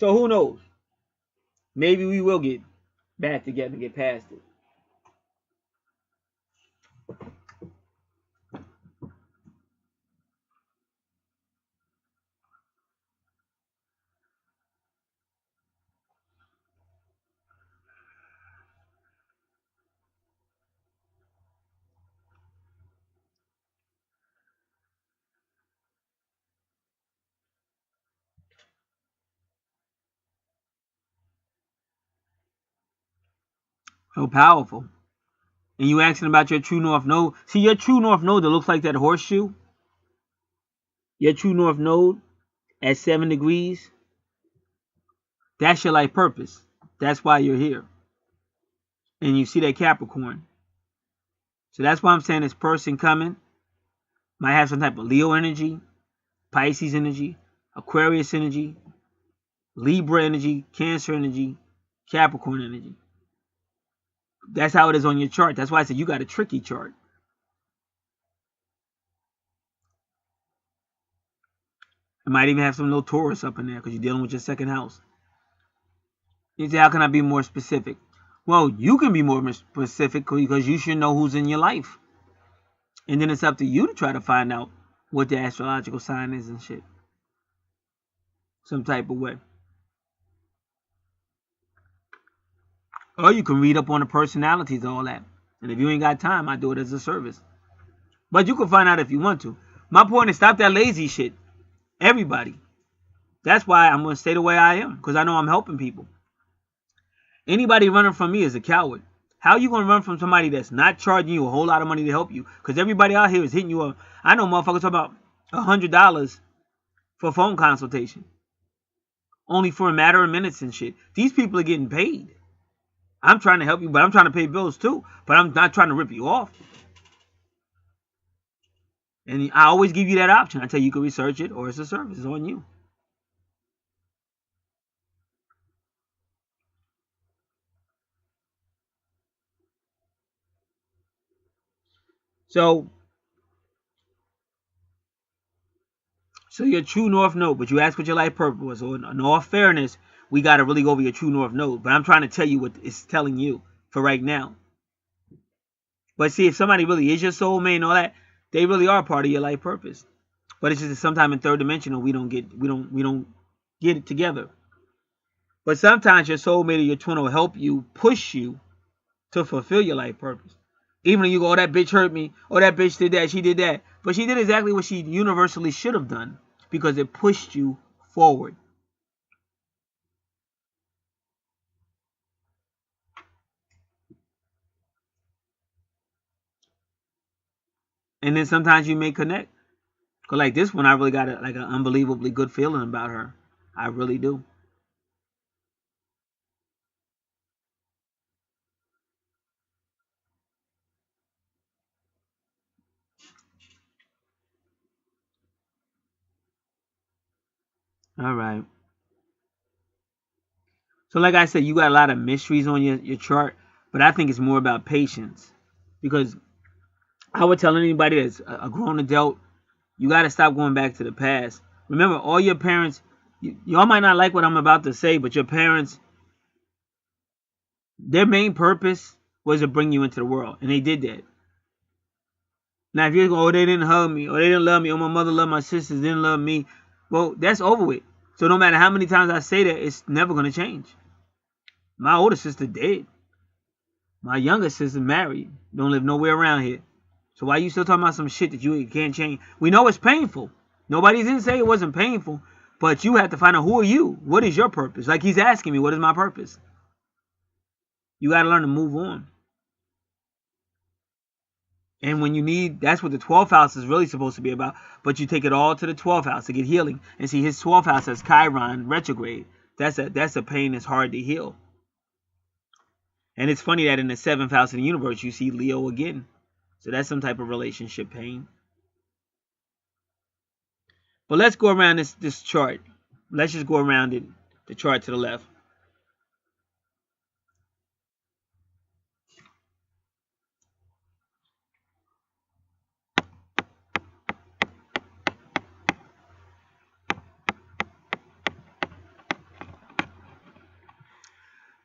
S1: So who knows? Maybe we will get back together and get past it. So powerful. And you asking about your true north node. See, your true north node that looks like that horseshoe, your true north node at 7 degrees, that's your life purpose. That's why you're here. And you see that Capricorn. So that's why I'm saying this person coming might have some type of Leo energy, Pisces energy, Aquarius energy, Libra energy, Cancer energy, Capricorn energy. That's how it is on your chart. That's why I said you got a tricky chart. It might even have some little Taurus up in there because you're dealing with your second house. You say, how can I be more specific? Well, you can be more specific because you should know who's in your life. And then it's up to you to try to find out what the astrological sign is and shit. Some type of way. Or you can read up on the personalities and all that. And if you ain't got time, I do it as a service. But you can find out if you want to. My point is stop that lazy shit. Everybody. That's why I'm going to stay the way I am. Because I know I'm helping people. Anybody running from me is a coward. How are you going to run from somebody that's not charging you a whole lot of money to help you? Because everybody out here is hitting you up. I know motherfuckers talk about $100 for phone consultation. Only for a matter of minutes and shit. These people are getting paid. I'm trying to help you, but I'm trying to pay bills too. But I'm not trying to rip you off. And I always give you that option. I tell you, you can research it or it's a service. It's on you. So your true north node, but you asked what your life purpose was. So in all fairness, we got to really go over your true north node. But I'm trying to tell you what it's telling you for right now. But see, if somebody really is your soulmate and all that, they really are part of your life purpose. But it's just sometime in third dimensional we don't get it together. But sometimes your soulmate or your twin will help you, push you to fulfill your life purpose. Even when you go, oh, that bitch hurt me, oh, that bitch did that, she did that. But she did exactly what she universally should have done because it pushed you forward. And then sometimes you may connect. Cause like this one, I really got an unbelievably good feeling about her. I really do. All right. So like I said, you got a lot of mysteries on your chart, but I think it's more about patience. Because I would tell anybody that's a grown adult, you got to stop going back to the past. Remember, all your parents, y'all might not like what I'm about to say, but your parents, their main purpose was to bring you into the world, and they did that. Now, if you're going, oh, they didn't hug me, or they didn't love me, or my mother loved my sisters, didn't love me, well, that's over with. So no matter how many times I say that, it's never going to change. My older sister dead. My younger sister married. Don't live nowhere around here. So why you still talking about some shit that you can't change? We know it's painful. Nobody didn't say it wasn't painful. But you have to find out, who are you? What is your purpose? Like he's asking me, what is my purpose? You got to learn to move on. And when you need, that's what the 12th house is really supposed to be about. But you take it all to the 12th house to get healing. And see, his 12th house has Chiron retrograde. That's a pain that's hard to heal. And it's funny that in the 7th house of the universe, you see Leo again. So that's some type of relationship pain. But let's go around this chart. Let's just go around it, the chart to the left.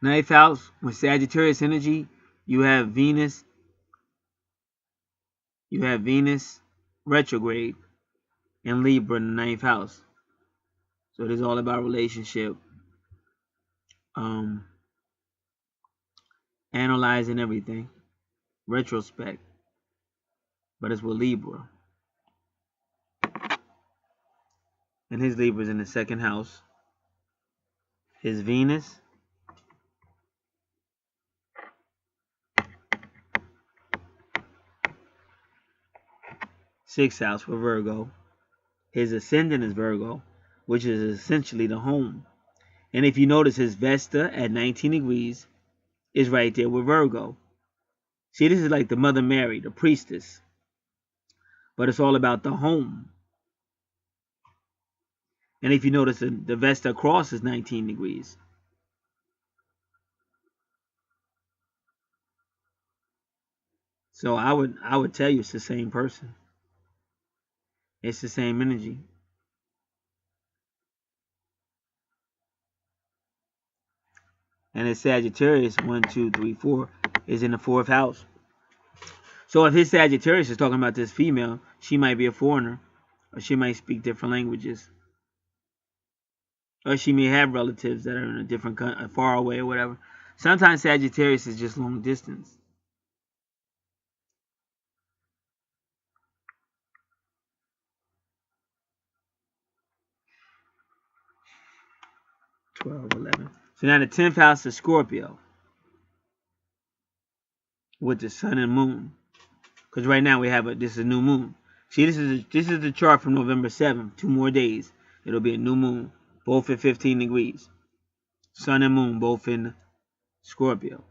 S1: Ninth house with Sagittarius energy, you have Venus retrograde and Libra in the ninth house. So it is all about relationship, analyzing everything, retrospect, but it's with Libra. And his Libra is in the second house. His Venus, sixth house for Virgo. His ascendant is Virgo, which is essentially the home. And if you notice, his Vesta at 19 degrees is right there with Virgo. See, this is like the Mother Mary, the priestess. But it's all about the home. And if you notice, the Vesta across is 19 degrees. So I would tell you it's the same person. It's the same energy. And his Sagittarius, 1, 2, 3, 4, is in the fourth house. So if his Sagittarius is talking about this female, she might be a foreigner, or she might speak different languages, or she may have relatives that are in a different country, far away, or whatever. Sometimes Sagittarius is just long distance. $12, $11. So now the 10th house is Scorpio with the sun and moon. Because right now we have this is a new moon. See, this is the chart from November 7th. 2 more days. It'll be a new moon. Both at 15 degrees. Sun and moon both in Scorpio.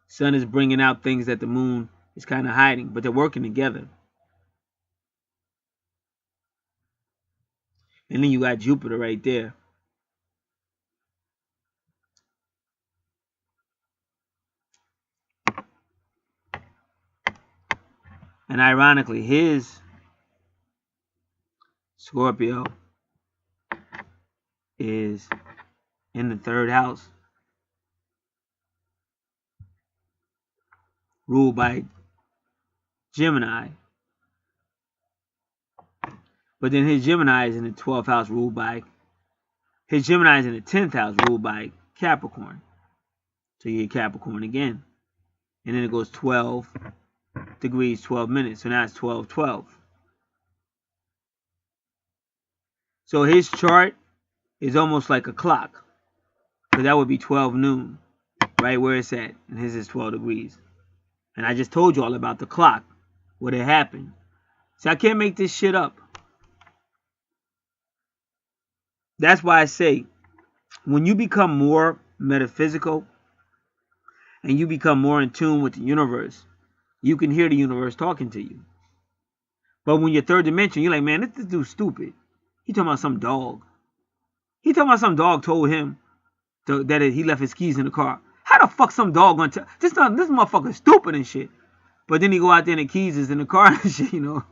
S1: Sun is bringing out things that the moon is kind of hiding. But they're working together. And then you got Jupiter right there. And ironically, his Scorpio is in the third house, ruled by Gemini. But then his Gemini is in the 12th house, ruled by his Gemini is in the 10th house, ruled by Capricorn. So you get Capricorn again. And then it goes 12 degrees, 12 minutes. So now it's 12, 12. So his chart is almost like a clock. Because that would be 12 noon, right where it's at. And his is 12 degrees. And I just told you all about the clock, what had happened. So I can't make this shit up. That's why I say, when you become more metaphysical and you become more in tune with the universe, you can hear the universe talking to you. But when you're third dimension, you're like, man, this dude's stupid. He talking about some dog. He talking about some dog told him that he left his keys in the car. How the fuck some dog gonna tell? This motherfucker stupid and shit. But then he go out there and the keys is in the car and shit, you know.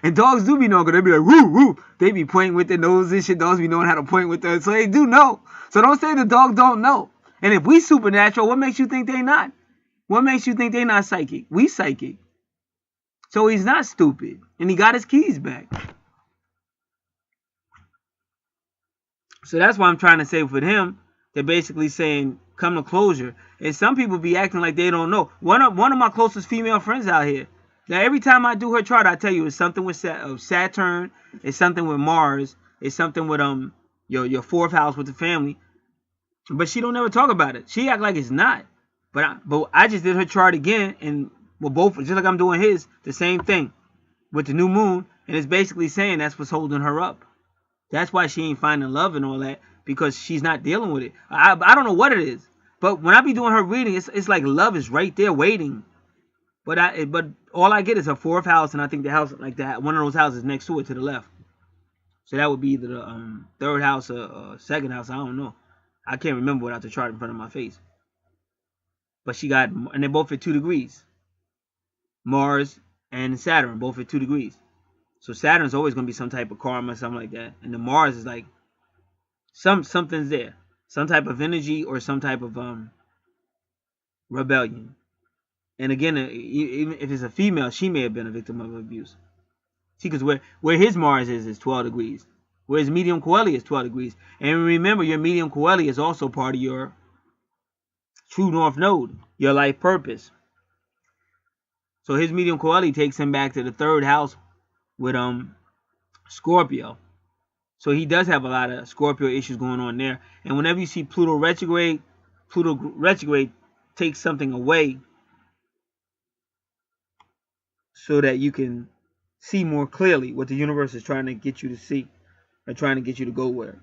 S1: And dogs do be knowing, because they be like, woo, woo. They be pointing with their nose and shit. Dogs be knowing how to point with their, so they do know. So don't say the dog don't know. And if we supernatural, what makes you think they not? What makes you think they not psychic? We psychic. So he's not stupid. And he got his keys back. So that's why I'm trying to say with him, they're basically saying, come to closure. And some people be acting like they don't know. One of my closest female friends out here, now every time I do her chart, I tell you it's something with Saturn, it's something with Mars, it's something with your fourth house with the family. But she don't ever talk about it. She act like it's not. But I just did her chart again, and we're both, just like I'm doing his, the same thing with the new moon, and it's basically saying that's what's holding her up. That's why she ain't finding love and all that, because she's not dealing with it. I don't know what it is, but when I be doing her reading, it's like love is right there waiting. But all I get is her fourth house, and I think the house like that, one of those houses next to it to the left. So that would be either the third house or second house. I don't know. I can't remember without the chart in front of my face. But she got, and they're both at 2 degrees. Mars and Saturn, both at 2 degrees. So Saturn's always going to be some type of karma, something like that. And the Mars is like, something's there. some type of energy or some type of rebellion. And again, even if it's a female, she may have been a victim of abuse. See, because where his Mars is 12 degrees. Where his medium coeli is 12 degrees. And remember, your medium coeli is also part of your true north node, your life purpose. So his medium coeli takes him back to the 3rd house with Scorpio. So he does have a lot of Scorpio issues going on there. And whenever you see Pluto retrograde takes something away so that you can see more clearly what the universe is trying to get you to see or trying to get you to go where.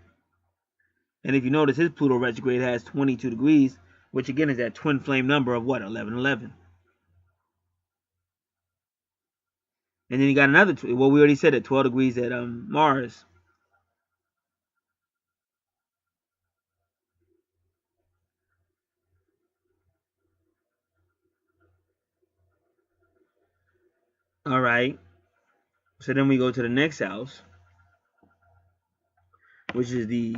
S1: And if you notice, his Pluto retrograde has 22 degrees, which again is that twin flame number of what? 1111. And then you got another, well, we already said it, 12 degrees at Mars. All right. So then we go to the next house, which is the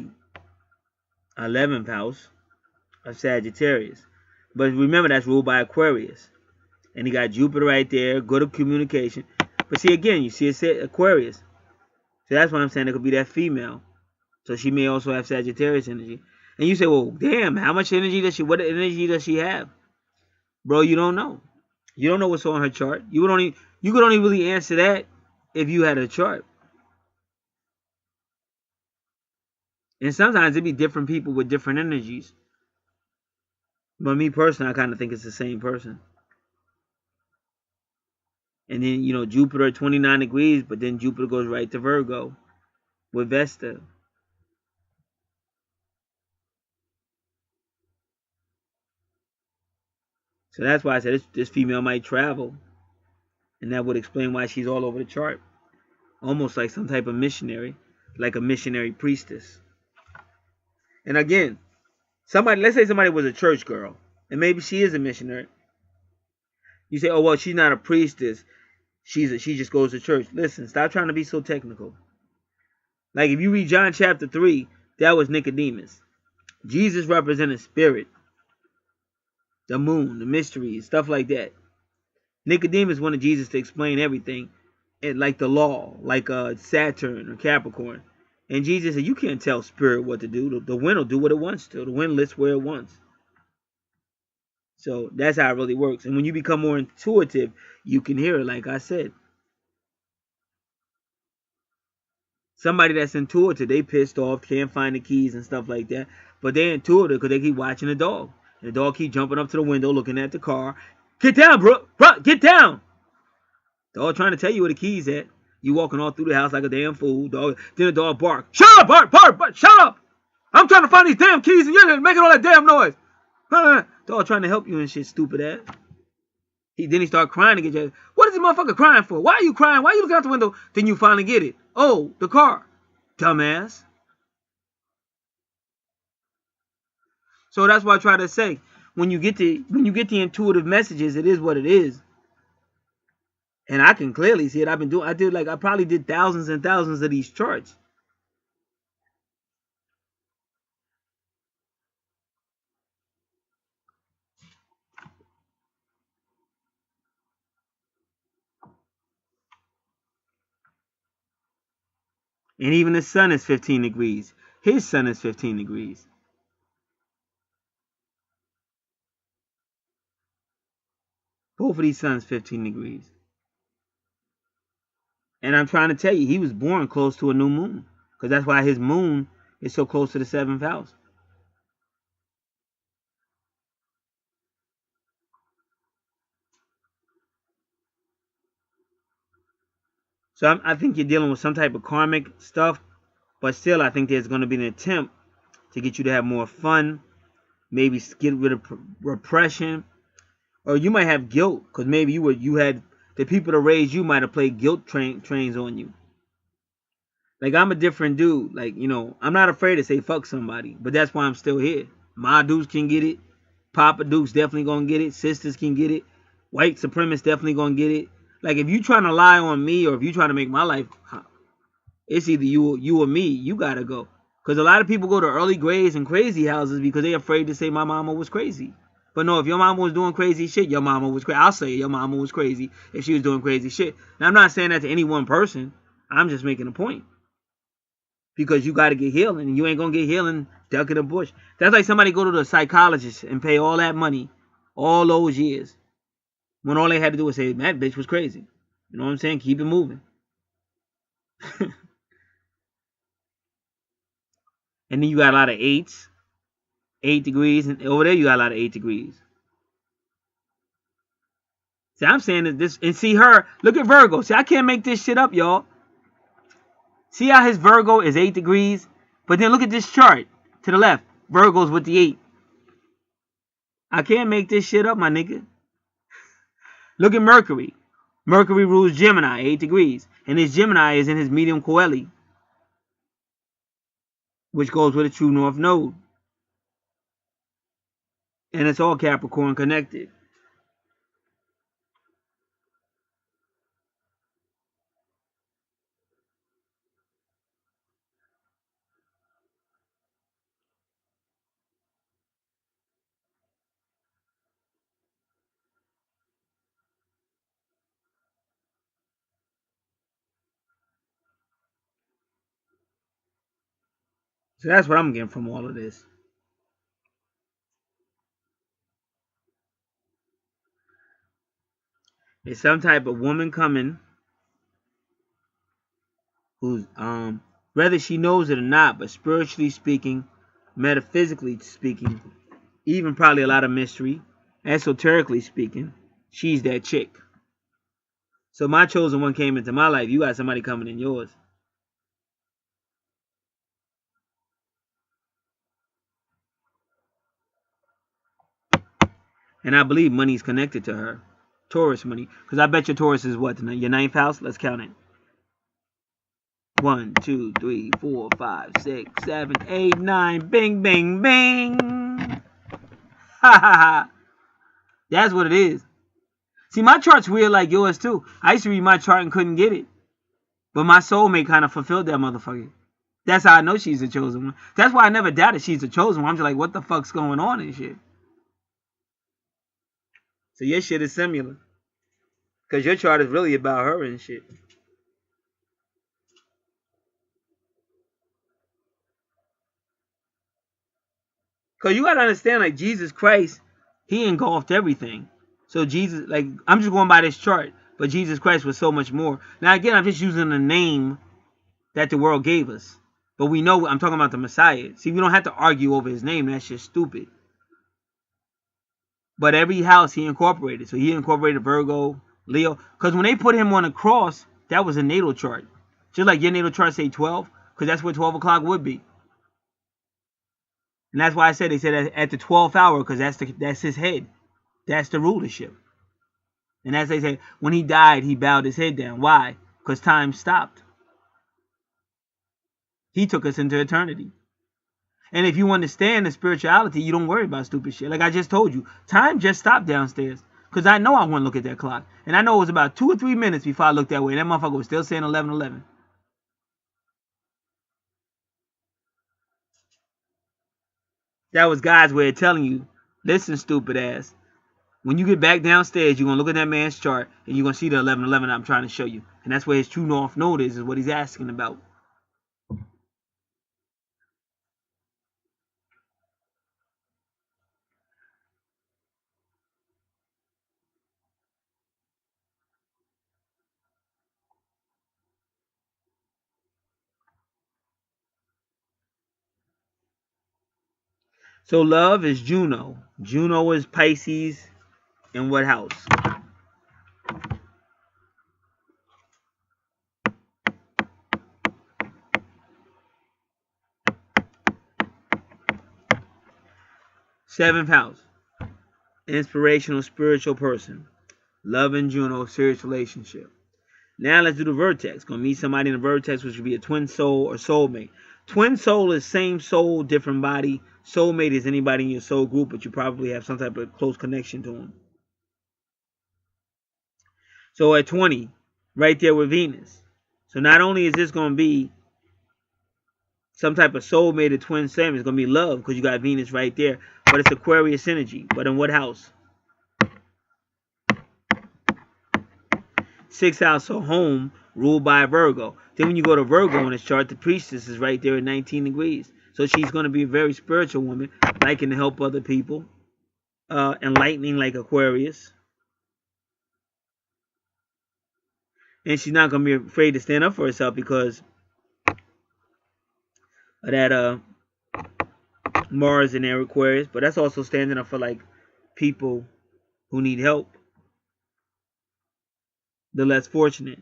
S1: 11th house of Sagittarius. But remember, that's ruled by Aquarius. And he got Jupiter right there, good at communication. But see, again, you see it said Aquarius. So that's why I'm saying it could be that female. So she may also have Sagittarius energy. And you say, well, damn, how much energy does she, what energy does she have? Bro, you don't know. You don't know what's on her chart. You could only really answer that if you had a chart. And sometimes it'd be different people with different energies. But me personally, I kind of think it's the same person. And then, you know, Jupiter at 29 degrees, but then Jupiter goes right to Virgo with Vesta. So that's why I said this female might travel. And that would explain why she's all over the chart. Almost like some type of missionary, like a missionary priestess. And again, let's say somebody was a church girl, and maybe she is a missionary. You say, oh, well, she's not a priestess. She just goes to church. Listen, stop trying to be so technical. Like if you read John chapter 3, that was Nicodemus. Jesus represented spirit, the moon, the mysteries, stuff like that. Nicodemus wanted Jesus to explain everything, and like the law, like Saturn or Capricorn. And Jesus said, you can't tell spirit what to do. The wind will do what it wants to. The wind lifts where it wants. So that's how it really works. And when you become more intuitive, you can hear it, like I said. Somebody that's intuitive, they pissed off, can't find the keys and stuff like that. But they're intuitive because they keep watching the dog. And the dog keep jumping up to the window, looking at the car. Get down, bro. Get down. Dog trying to tell you where the keys at. You walking all through the house like a damn fool. Dog. Then the dog bark. Shut up, bark. Shut up. I'm trying to find these damn keys and you're making all that damn noise. Dog trying to help you and shit, stupid ass. Then he start crying to get you. What is this motherfucker crying for? Why are you crying? Why are you looking out the window? Then you finally get it. Oh, the car. Dumbass. So that's what I try to say. When you get the intuitive messages, it is what it is. And I can clearly see it. I probably did thousands and thousands of these charts. And even the sun is 15 degrees. His sun is 15 degrees. Both of these suns 15 degrees. And I'm trying to tell you, he was born close to a new moon. Because that's why his moon is so close to the 7th house. So I think you're dealing with some type of karmic stuff. But still, I think there's going to be an attempt to get you to have more fun. Maybe get rid of repression. Or you might have guilt. Because maybe you had the people that raised you might have played guilt trains on you. Like, I'm a different dude. Like, you know, I'm not afraid to say fuck somebody. But that's why I'm still here. My dudes can get it. Papa Duke's definitely going to get it. Sisters can get it. White supremacists definitely going to get it. Like, if you trying to lie on me or if you trying to make my life, it's either you or me. You got to go. Because a lot of people go to early grades and crazy houses because they're afraid to say my mama was crazy. But no, if your mama was doing crazy shit, your mama was crazy. I'll say your mama was crazy if she was doing crazy shit. Now, I'm not saying that to any one person. I'm just making a point. Because you got to get healing, and you ain't going to get healing ducking a bush. That's like somebody go to the psychologist and pay all that money all those years when all they had to do was say, that bitch was crazy. You know what I'm saying? Keep it moving. And then you got a lot of 8s. 8 degrees, and over there you got a lot of 8 degrees. See, I'm saying that this, and see her, look at Virgo. See, I can't make this shit up, y'all. See how his Virgo is 8 degrees? But then look at this chart to the left. Virgo's with the 8. I can't make this shit up, my nigga. Look at Mercury. Mercury rules Gemini, 8 degrees. And his Gemini is in his medium coeli, which goes with a true north node. And it's all Capricorn connected. So that's what I'm getting from all of this. It's some type of woman coming who's, whether she knows it or not, but spiritually speaking, metaphysically speaking, even probably a lot of mystery, esoterically speaking, she's that chick. So my chosen one came into my life. You got somebody coming in yours. And I believe money's connected to her. Taurus money. Because I bet your Taurus is what? Your 9th house? Let's count it. 1, 2, 3, 4, 5, 6, 7, 8, 9. Bing, bing, bing. Ha ha ha. That's what it is. See, my chart's weird like yours too. I used to read my chart and couldn't get it. But my soulmate kind of fulfilled that motherfucker. That's how I know she's the chosen one. That's why I never doubted she's the chosen one. I'm just like, what the fuck's going on and shit? So your shit is similar. Because your chart is really about her and shit. Because you got to understand, like, Jesus Christ, he engulfed everything. So Jesus, like, I'm just going by this chart. But Jesus Christ was so much more. Now, again, I'm just using the name that the world gave us. But we know, I'm talking about the Messiah. See, we don't have to argue over his name. That's just stupid. But every house he incorporated. So he incorporated Virgo, Leo. Because when they put him on a cross, that was a natal chart. Just like your natal chart say 12. Because that's where 12 o'clock would be. And that's why I said, they said at the 12th hour. Because that's his head. That's the rulership. And as they say, when he died, he bowed his head down. Why? Because time stopped. He took us into eternity. And if you understand the spirituality, you don't worry about stupid shit. Like I just told you, time just stopped downstairs. Because I know I want to look at that clock. And I know it was about 2 or 3 minutes before I looked that way. And that motherfucker was still saying 11:11. That was God's way of telling you, listen, stupid ass. When you get back downstairs, you're going to look at that man's chart. And you're going to see the 11:11 I'm trying to show you. And that's where his true north node is what he's asking about. So love is Juno. Juno is Pisces. In what house? Seventh house. Inspirational, spiritual person. Love and Juno, serious relationship. Now let's do the vertex. Gonna meet somebody in the vertex, which would be a twin soul or soulmate. Twin soul is same soul, different body. Soulmate is anybody in your soul group, but you probably have some type of close connection to them. So at 20, right there with Venus. So not only is this gonna be some type of soulmate or twin flame. It's going to be love because you got Venus right there. But it's Aquarius energy. But in what house? 6th house, so home, ruled by Virgo. Then when you go to Virgo in this chart, the priestess is right there at 19 degrees. So she's going to be a very spiritual woman, liking to help other people, enlightening like Aquarius. And she's not going to be afraid to stand up for herself because of that Mars in their Aquarius. But that's also standing up for like people who need help, the less fortunate.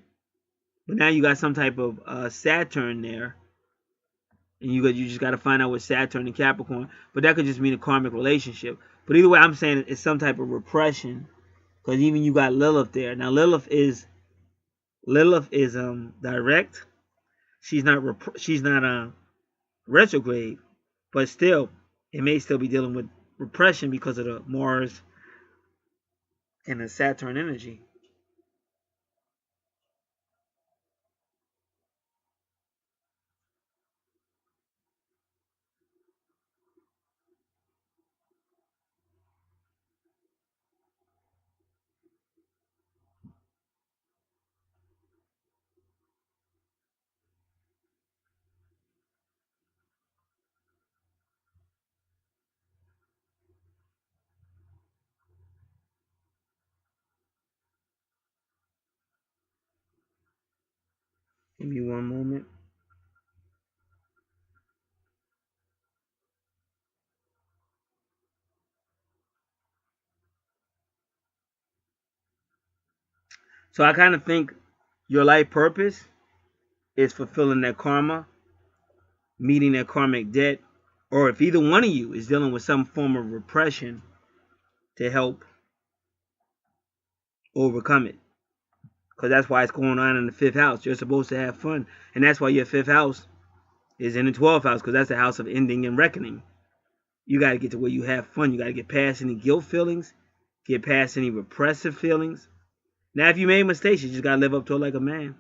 S1: But now you got some type of Saturn there. And you just got to find out what Saturn and Capricorn. But that could just mean a karmic relationship. But either way, I'm saying it's some type of repression. Because even you got Lilith there. Now Lilith is direct. She's not retrograde. But still, it may still be dealing with repression because of the Mars and the Saturn energy. Give me one moment. So I kind of think your life purpose is fulfilling that karma, meeting that karmic debt, or if either one of you is dealing with some form of repression, to help overcome it. Because that's why it's going on in the 5th house. You're supposed to have fun. And that's why your 5th house is in the 12th house, because that's the house of ending and reckoning. You got to get to where you have fun. You got to get past any guilt feelings, get past any repressive feelings. Now, if you made mistakes, you just got to live up to it like a man.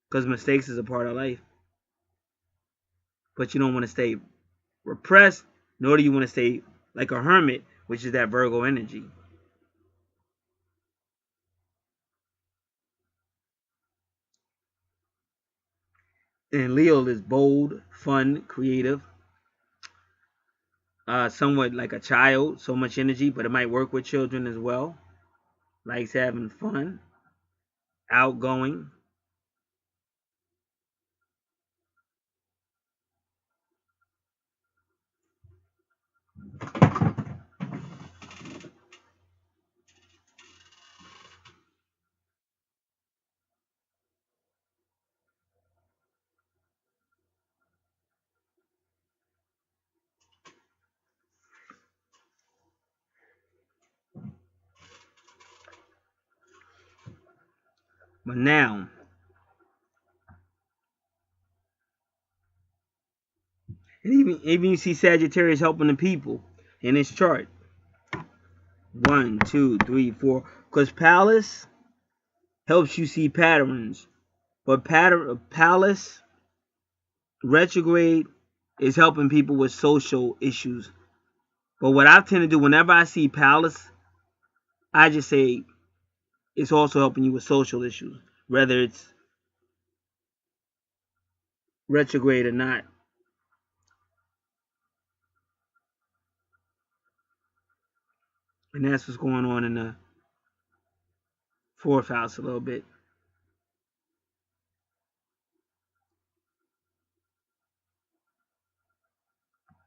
S1: Because mistakes is a part of life. But you don't want to stay repressed, nor do you want to stay like a hermit, which is that Virgo energy. And Leo is bold, fun, creative, somewhat like a child, so much energy, but it might work with children as well. Likes having fun, outgoing. But now, and even you see Sagittarius helping the people in his chart. 1, 2, 3, 4. Because Palace helps you see patterns. But Palace retrograde is helping people with social issues. But what I tend to do whenever I see Palace, I just say it's also helping you with social issues, whether it's retrograde or not. And that's what's going on in the 4th house a little bit.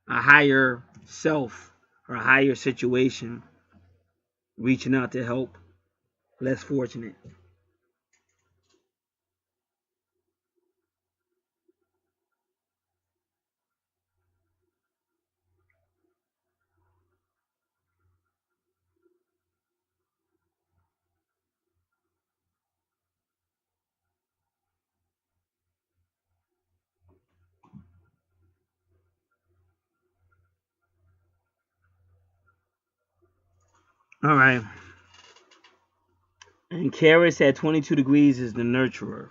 S1: A higher self or a higher situation reaching out to help less fortunate. All right. And Caris at 22 degrees is the nurturer.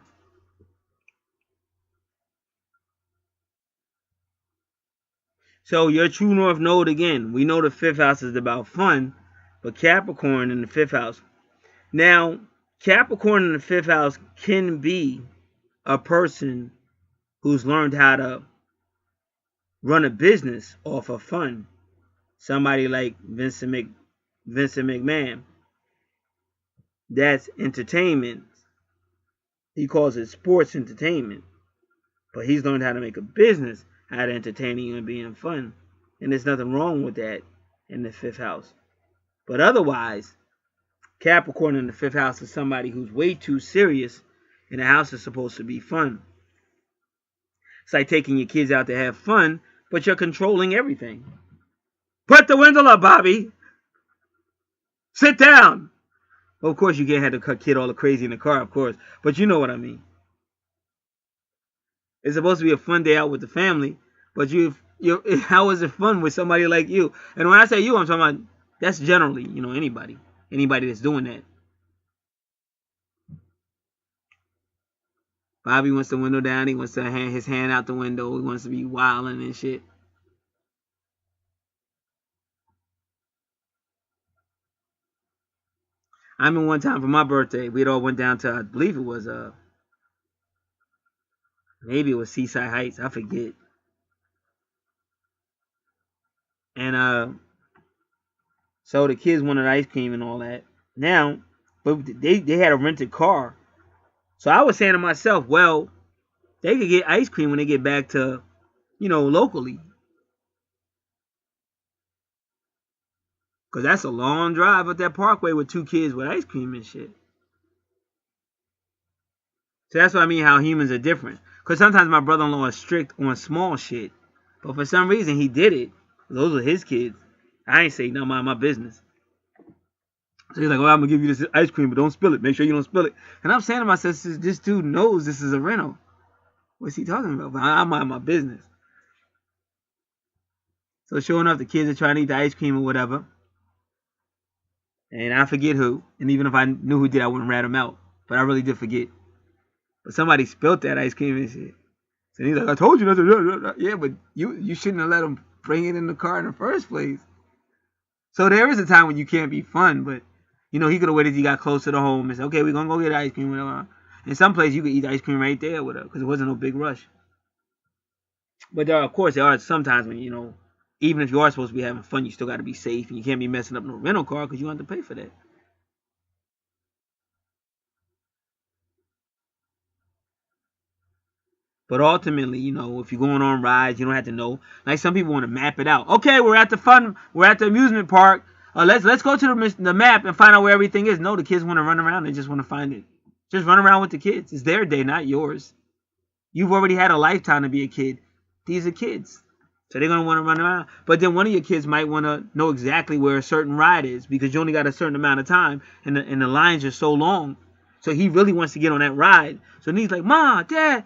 S1: So your true north node, again, we know the 5th house is about fun, but Capricorn in the 5th house. Now, Capricorn in the 5th house can be a person who's learned how to run a business off of fun. Somebody like Vincent McMahon. That's entertainment. He calls it sports entertainment. But he's learned how to make a business out of entertaining you and being fun. And there's nothing wrong with that in the 5th house. But otherwise, Capricorn in the 5th house is somebody who's way too serious, and the house is supposed to be fun. It's like taking your kids out to have fun, but you're controlling everything. Put the window up, Bobby. Sit down. Well, of course, you can't have the kid all the crazy in the car, of course. But you know what I mean. It's supposed to be a fun day out with the family, but how is it fun with somebody like you? And when I say you, I'm talking about, that's generally, anybody that's doing that. Bobby wants the window down. He wants to hand his hand out the window. He wants to be wilding and shit. I remember one time for my birthday, we'd all went down to, I believe it was maybe it was Seaside Heights, I forget. And so the kids wanted ice cream and all that. Now, but they had a rented car. So I was saying to myself, well, they could get ice cream when they get back to, locally. Because that's a long drive up that parkway with 2 kids with ice cream and shit. So that's what I mean, how humans are different. Because sometimes my brother-in-law is strict on small shit. But for some reason, he did it. Those are his kids. I ain't say no, mind my business. So he's like, well, I'm going to give you this ice cream, but don't spill it. Make sure you don't spill it. And I'm saying to myself, this dude knows this is a rental. What's he talking about? But I mind my business. So sure enough, the kids are trying to eat the ice cream or whatever. And I forget who. And even if I knew who did, I wouldn't rat him out. But I really did forget. But somebody spilled that ice cream and shit. So he's like, I told you not to. Yeah, but you shouldn't have let him bring it in the car in the first place. So there is a time when you can't be fun, but he could have waited till he got closer to home and said, okay, we're going to go get ice cream, whatever. In some place, you could eat ice cream right there, whatever, because it wasn't no big rush. But of course, there are sometimes when, even if you are supposed to be having fun, you still got to be safe, and you can't be messing up no rental car because you have to pay for that. But ultimately, if you're going on rides, you don't have to know. Like some people want to map it out. Okay, we're at the amusement park. Let's go to the map and find out where everything is. No, the kids want to run around. They just want to find it. Just run around with the kids. It's their day, not yours. You've already had a lifetime to be a kid. These are kids. So they're going to want to run around. But then one of your kids might want to know exactly where a certain ride is because you only got a certain amount of time and the lines are so long. So he really wants to get on that ride. So then he's like, Mom, Dad,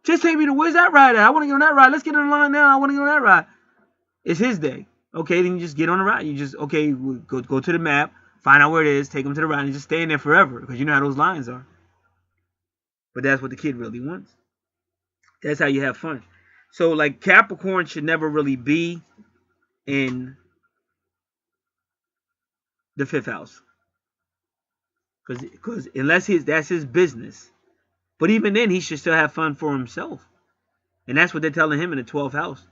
S1: just take me to, where's that ride at? I want to get on that ride. Let's get on the line now. I want to get on that ride. It's his day. Okay, then you just get on the ride. You just, go to the map, find out where it is, take him to the ride, and just stay in there forever because you know how those lines are. But that's what the kid really wants. That's how you have fun. So, like, Capricorn should never really be in the 5th house. Because unless that's his business. But even then, he should still have fun for himself. And that's what they're telling him in the 12th house.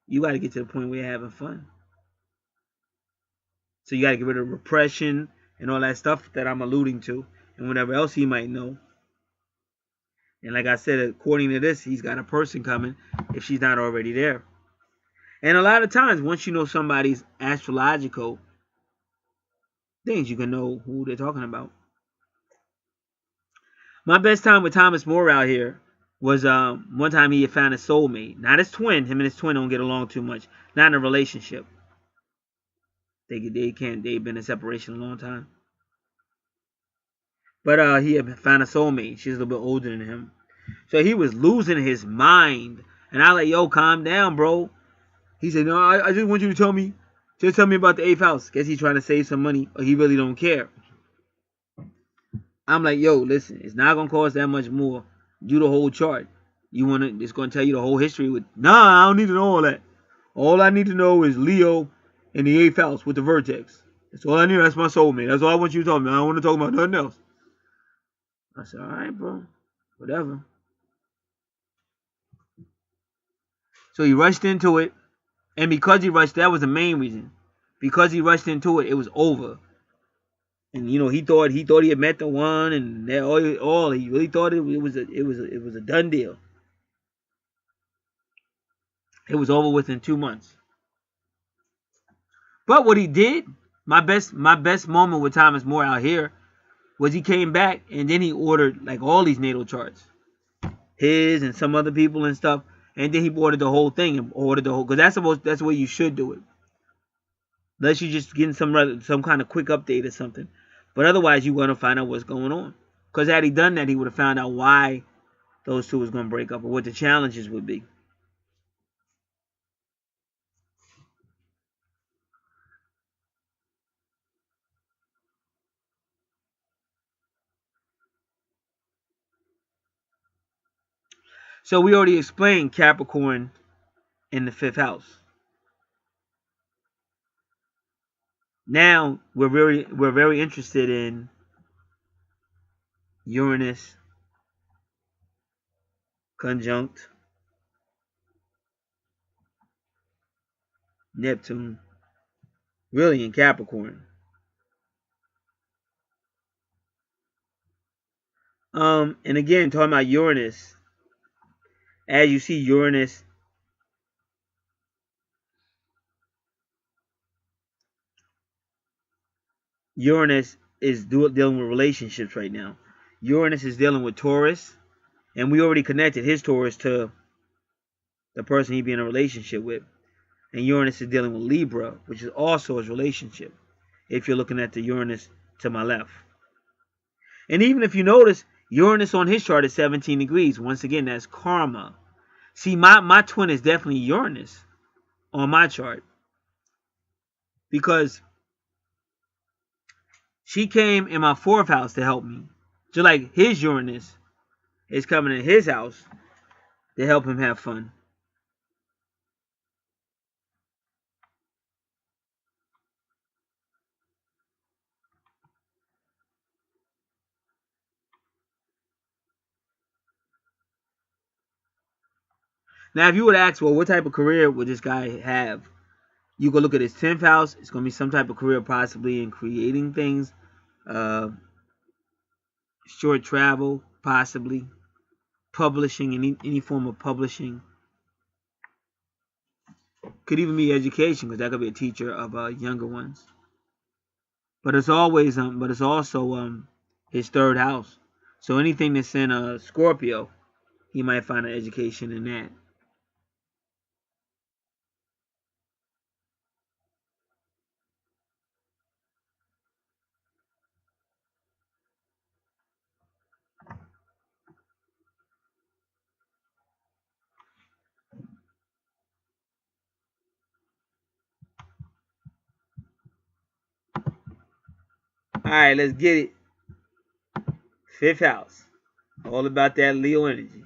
S1: You got to get to the point where you're having fun. So you got to get rid of repression and all that stuff that I'm alluding to. And whatever else he might know. And like I said, according to this, he's got a person coming if she's not already there. And a lot of times, once you know somebody's astrological things, you can know who they're talking about. My best time with Thomas More out here was one time he had found a soulmate. Not his twin. Him and his twin don't get along too much. Not in a relationship. They've been in separation a long time. But he had found a soulmate. She's a little bit older than him. So he was losing his mind. And I like, yo, calm down, bro. He said, no, I just want you to tell me. Just tell me about the 8th house. Guess he's trying to save some money. Or he really don't care. I'm like, yo, listen. It's not going to cost that much more. Do the whole chart. It's going to tell you the whole history with, nah, I don't need to know all that. All I need to know is Leo in the 8th house with the vertex. That's all I need. That's my soulmate. That's all I want you to talk about. I don't want to talk about nothing else. I said, all right, bro. Whatever. So he rushed into it. And because he rushed, that was the main reason. Because he rushed into it, it was over. And you know, he thought he had met the one, and that all he really thought it was a done deal. It was over within 2 months. But what he did, my best moment with Thomas More out here was he came back and then he ordered like all these natal charts, his and some other people and stuff, and then he ordered the whole thing and ordered the whole, because that's the way you should do it. Unless you're just getting some kind of quick update or something. But otherwise, you're going to find out what's going on. Because had he done that, he would have found out why those two was going to break up or what the challenges would be. So we already explained Capricorn in the 5th house. Now we're very interested in Uranus conjunct Neptune, really in Capricorn. And again, talking about Uranus, as you see Uranus is dealing with relationships right now. Uranus is dealing with Taurus, and we already connected his Taurus to the person he'd be in a relationship with. And Uranus is dealing with Libra, which is also his relationship, if you're looking at the Uranus to my left. And even if you notice, Uranus on his chart is 17 degrees. Once again, that's karma. See, my twin is definitely Uranus on my chart. Because she came in my 4th house to help me. Just like his Uranus is coming in his house to help him have fun. Now, if you would ask, well, what type of career would this guy have? You go look at his 10th house. It's going to be some type of career possibly in creating things. Short travel, possibly. Publishing, any form of publishing. Could even be education, because that could be a teacher of younger ones. But it's always but it's also his 3rd house. So anything that's in Scorpio, he might find an education in that. Alright, let's get it. 5th house. All about that Leo energy.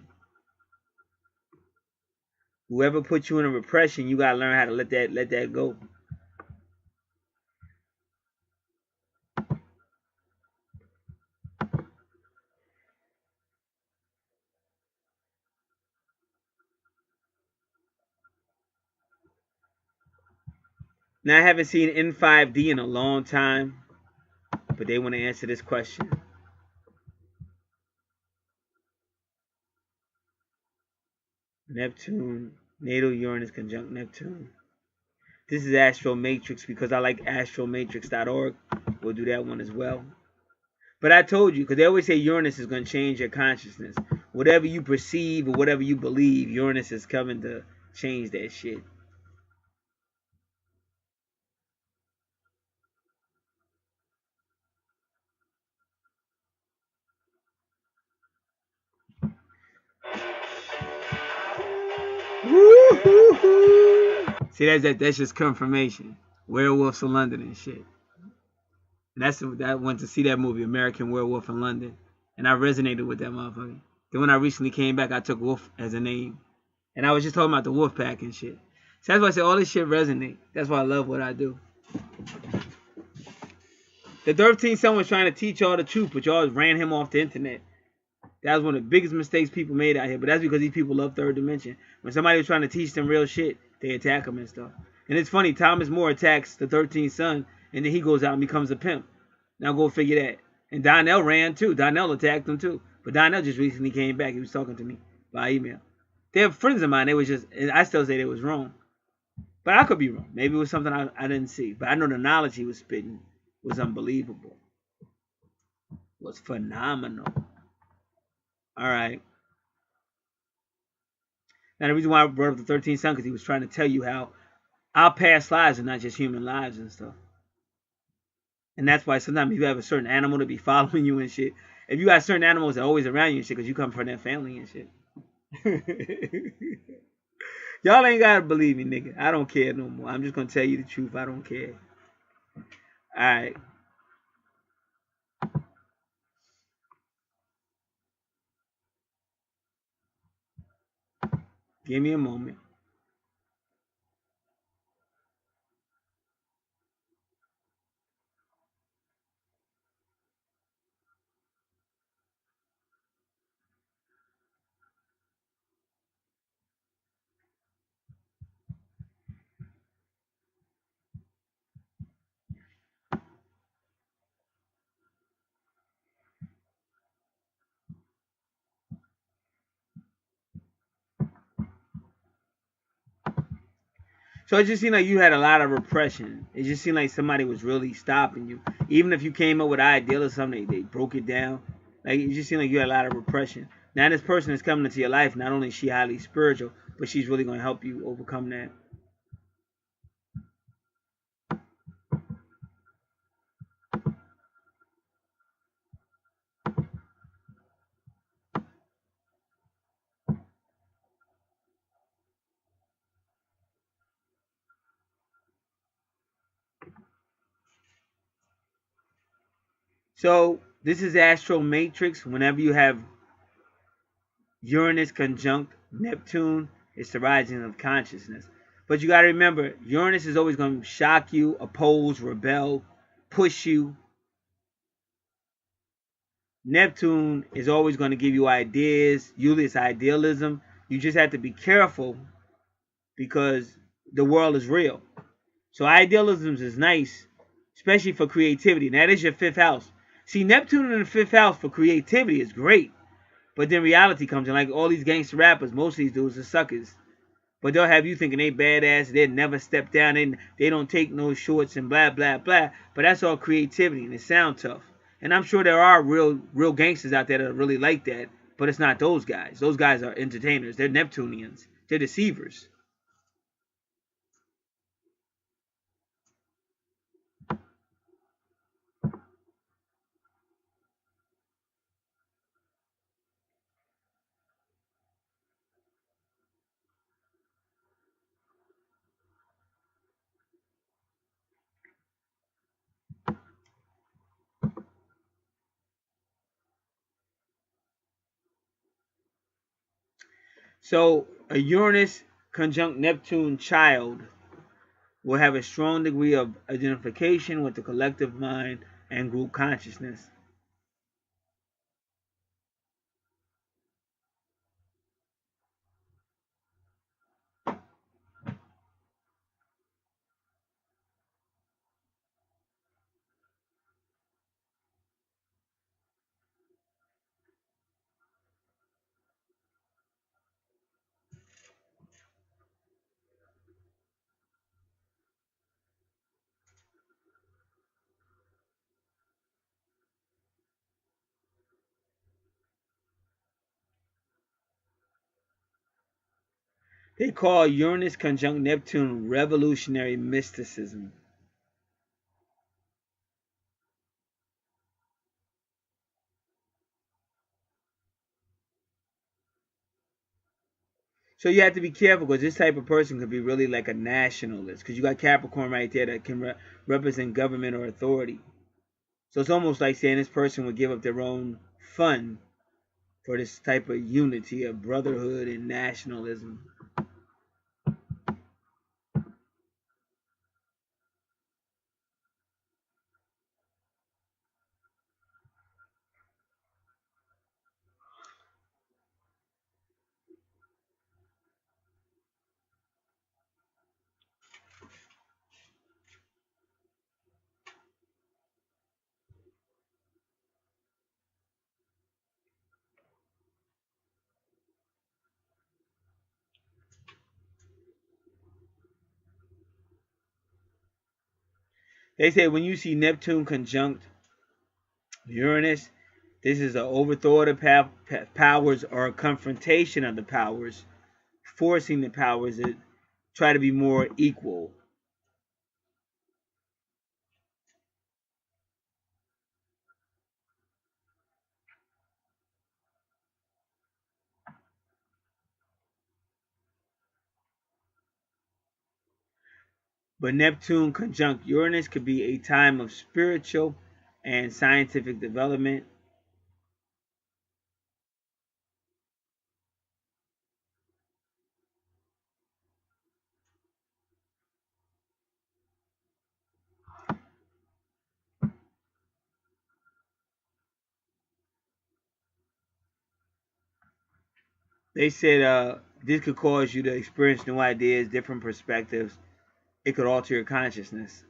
S1: Whoever put you in a repression, you gotta learn how to let that go. Now, I haven't seen N5D in a long time, but they want to answer this question. Neptune, natal Uranus conjunct Neptune. This is Astro Matrix because I like astromatrix.org. We'll do that one as well. But I told you, because they always say Uranus is going to change your consciousness. Whatever you perceive or whatever you believe, Uranus is coming to change that shit. See, that's just confirmation. Werewolves in London and shit. And I went to see that movie, American Werewolf in London, and I resonated with that motherfucker. Then when I recently came back, I took Wolf as a name, and I was just talking about the wolf pack and shit. So that's why I say all this shit resonate. That's why I love what I do. The 13th son was trying to teach y'all the truth, but y'all ran him off the internet. That was one of the biggest mistakes people made out here. But that's because these people love third dimension. When somebody was trying to teach them real shit, they attack them and stuff. And it's funny, Thomas More attacks the 13th son, and then he goes out and becomes a pimp. Now go figure that. And Donnell ran too. Donnell attacked him too. But Donnell just recently came back. He was talking to me by email. They're friends of mine. They was just, and I still say they was wrong. But I could be wrong. Maybe it was something I didn't see. But I know the knowledge he was spitting was unbelievable. Was phenomenal. All right. Now the reason why I brought up the 13th son, because he was trying to tell you how our past lives are not just human lives and stuff. And that's why sometimes you have a certain animal to be following you and shit. If you got certain animals that are always around you and shit, because you come from that family and shit. Y'all ain't gotta believe me, nigga. I don't care no more. I'm just gonna tell you the truth. I don't care. Alright. Give me a moment. So it just seemed like you had a lot of repression. It just seemed like somebody was really stopping you. Even if you came up with an idea or something, they broke it down. Like it just seemed like you had a lot of repression. Now this person is coming into your life. Not only is she highly spiritual, but she's really going to help you overcome that. So this is Astro Matrix. Whenever you have Uranus conjunct Neptune, it's the rising of consciousness. But you got to remember, Uranus is always going to shock you, oppose, rebel, push you. Neptune is always going to give you ideas. Usually it's idealism. You just have to be careful because the world is real. So idealism is nice, especially for creativity. And that is your fifth house. See, Neptune in the fifth house for creativity is great. But then reality comes in. Like all these gangster rappers, most of these dudes are suckers. But they'll have you thinking they badass. They'll never step down. They don't take no shorts and blah, blah, blah. But that's all creativity and it sounds tough. And I'm sure there are real gangsters out there that are really like that. But it's not those guys. Those guys are entertainers. They're Neptunians. They're deceivers. So a Uranus conjunct Neptune child will have a strong degree of identification with the collective mind and group consciousness. They call Uranus conjunct Neptune revolutionary mysticism. So you have to be careful because this type of person could be really like a nationalist. Because you got Capricorn right there that can represent government or authority. So it's almost like saying this person would give up their own fun for this type of unity of brotherhood and nationalism. They say when you see Neptune conjunct Uranus, this is an overthrow of the powers or a confrontation of the powers, forcing the powers to try to be more equal. But Neptune conjunct Uranus could be a time of spiritual and scientific development. They said this could cause you to experience new ideas, different perspectives. It could alter your consciousness.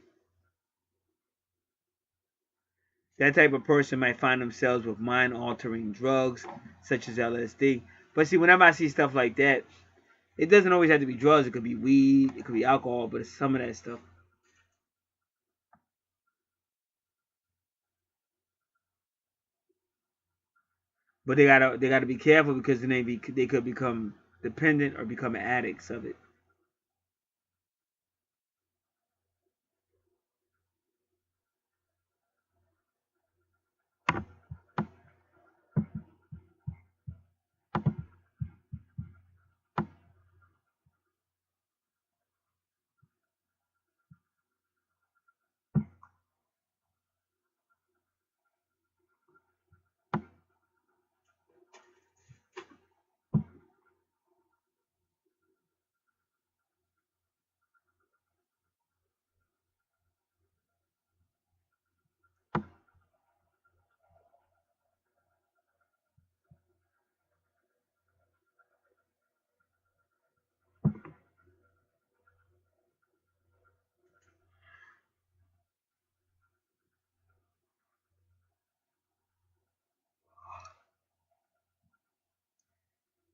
S1: That type of person might find themselves with mind-altering drugs, such as LSD. But see, whenever I see stuff like that, it doesn't always have to be drugs. It could be weed, it could be alcohol, but it's some of that stuff. But they gotta be careful because then they could become dependent or become addicts of it.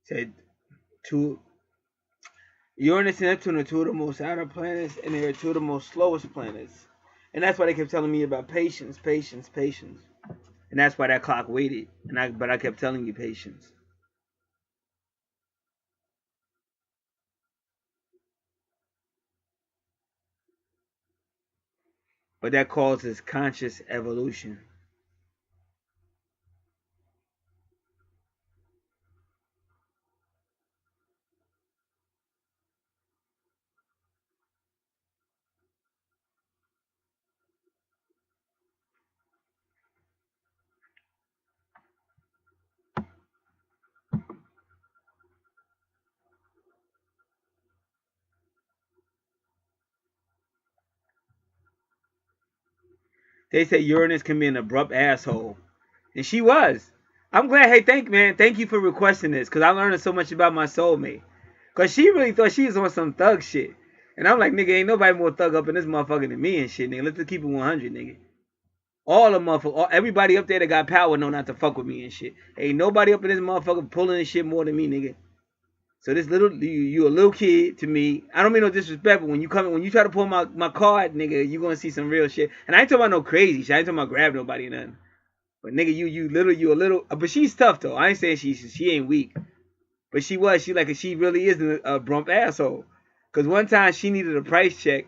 S1: Said two Uranus and Neptune are two of the most outer planets, and they are two of the most slowest planets. And that's why they kept telling me about patience, patience, patience. And that's why that clock waited. But I kept telling you patience. But that causes conscious evolution. They say Uranus can be an abrupt asshole. And she was. I'm glad. Hey, thank you for requesting this, because I learned so much about my soulmate. Because she really thought she was on some thug shit. And I'm like, nigga, ain't nobody more thug up in this motherfucker than me and shit, nigga. Let's just keep it 100, nigga. All the motherfuckers, everybody up there that got power know not to fuck with me and shit. Ain't nobody up in this motherfucker pulling this shit more than me, nigga. So this little, you a little kid to me. I don't mean no disrespect, but when you try to pull my card, nigga, you gonna see some real shit. And I ain't talking about no crazy shit. I ain't talking about grab nobody or nothing. But nigga, you a little. But she's tough though. I ain't saying she ain't weak. But she really is a brump asshole. Cause one time she needed a price check,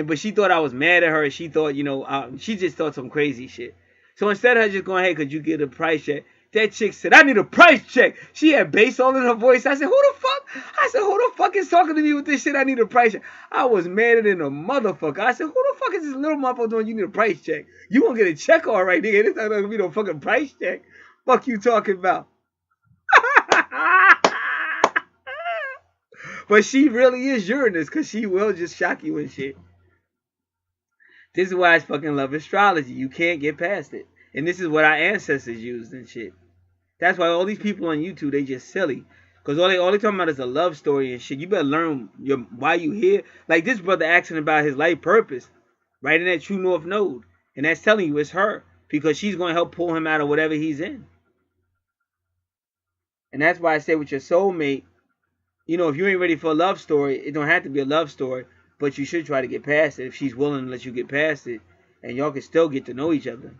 S1: but she thought I was mad at her. She thought, she just thought some crazy shit. So instead of her just going, hey, could you get a price check? That chick said, I need a price check. She had bass all in her voice. I said, who the fuck? I said, who the fuck is talking to me with this shit? I need a price check. I was madder than a motherfucker. I said, who the fuck is this little motherfucker doing? You need a price check. You gonna get a check all right, nigga. This not gonna be no fucking price check. Fuck you talking about? But she really is Uranus, because she will just shock you and shit. This is why I fucking love astrology. You can't get past it. And this is what our ancestors used and shit. That's why all these people on YouTube, they just silly. Because all they talking about is a love story and shit. You better learn why you here. Like this brother asking about his life purpose. Right in that true north node. And that's telling you it's her. Because she's going to help pull him out of whatever he's in. And that's why I say with your soulmate, if you ain't ready for a love story, it don't have to be a love story. But you should try to get past it if she's willing to let you get past it. and y'all can still get to know each other.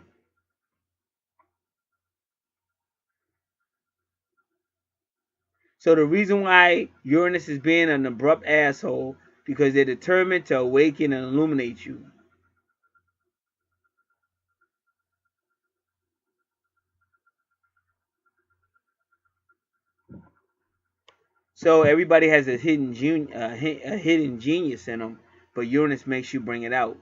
S1: So the reason why Uranus is being an abrupt asshole, because they're determined to awaken and illuminate you. So everybody has a hidden genius in them, but Uranus makes you bring it out.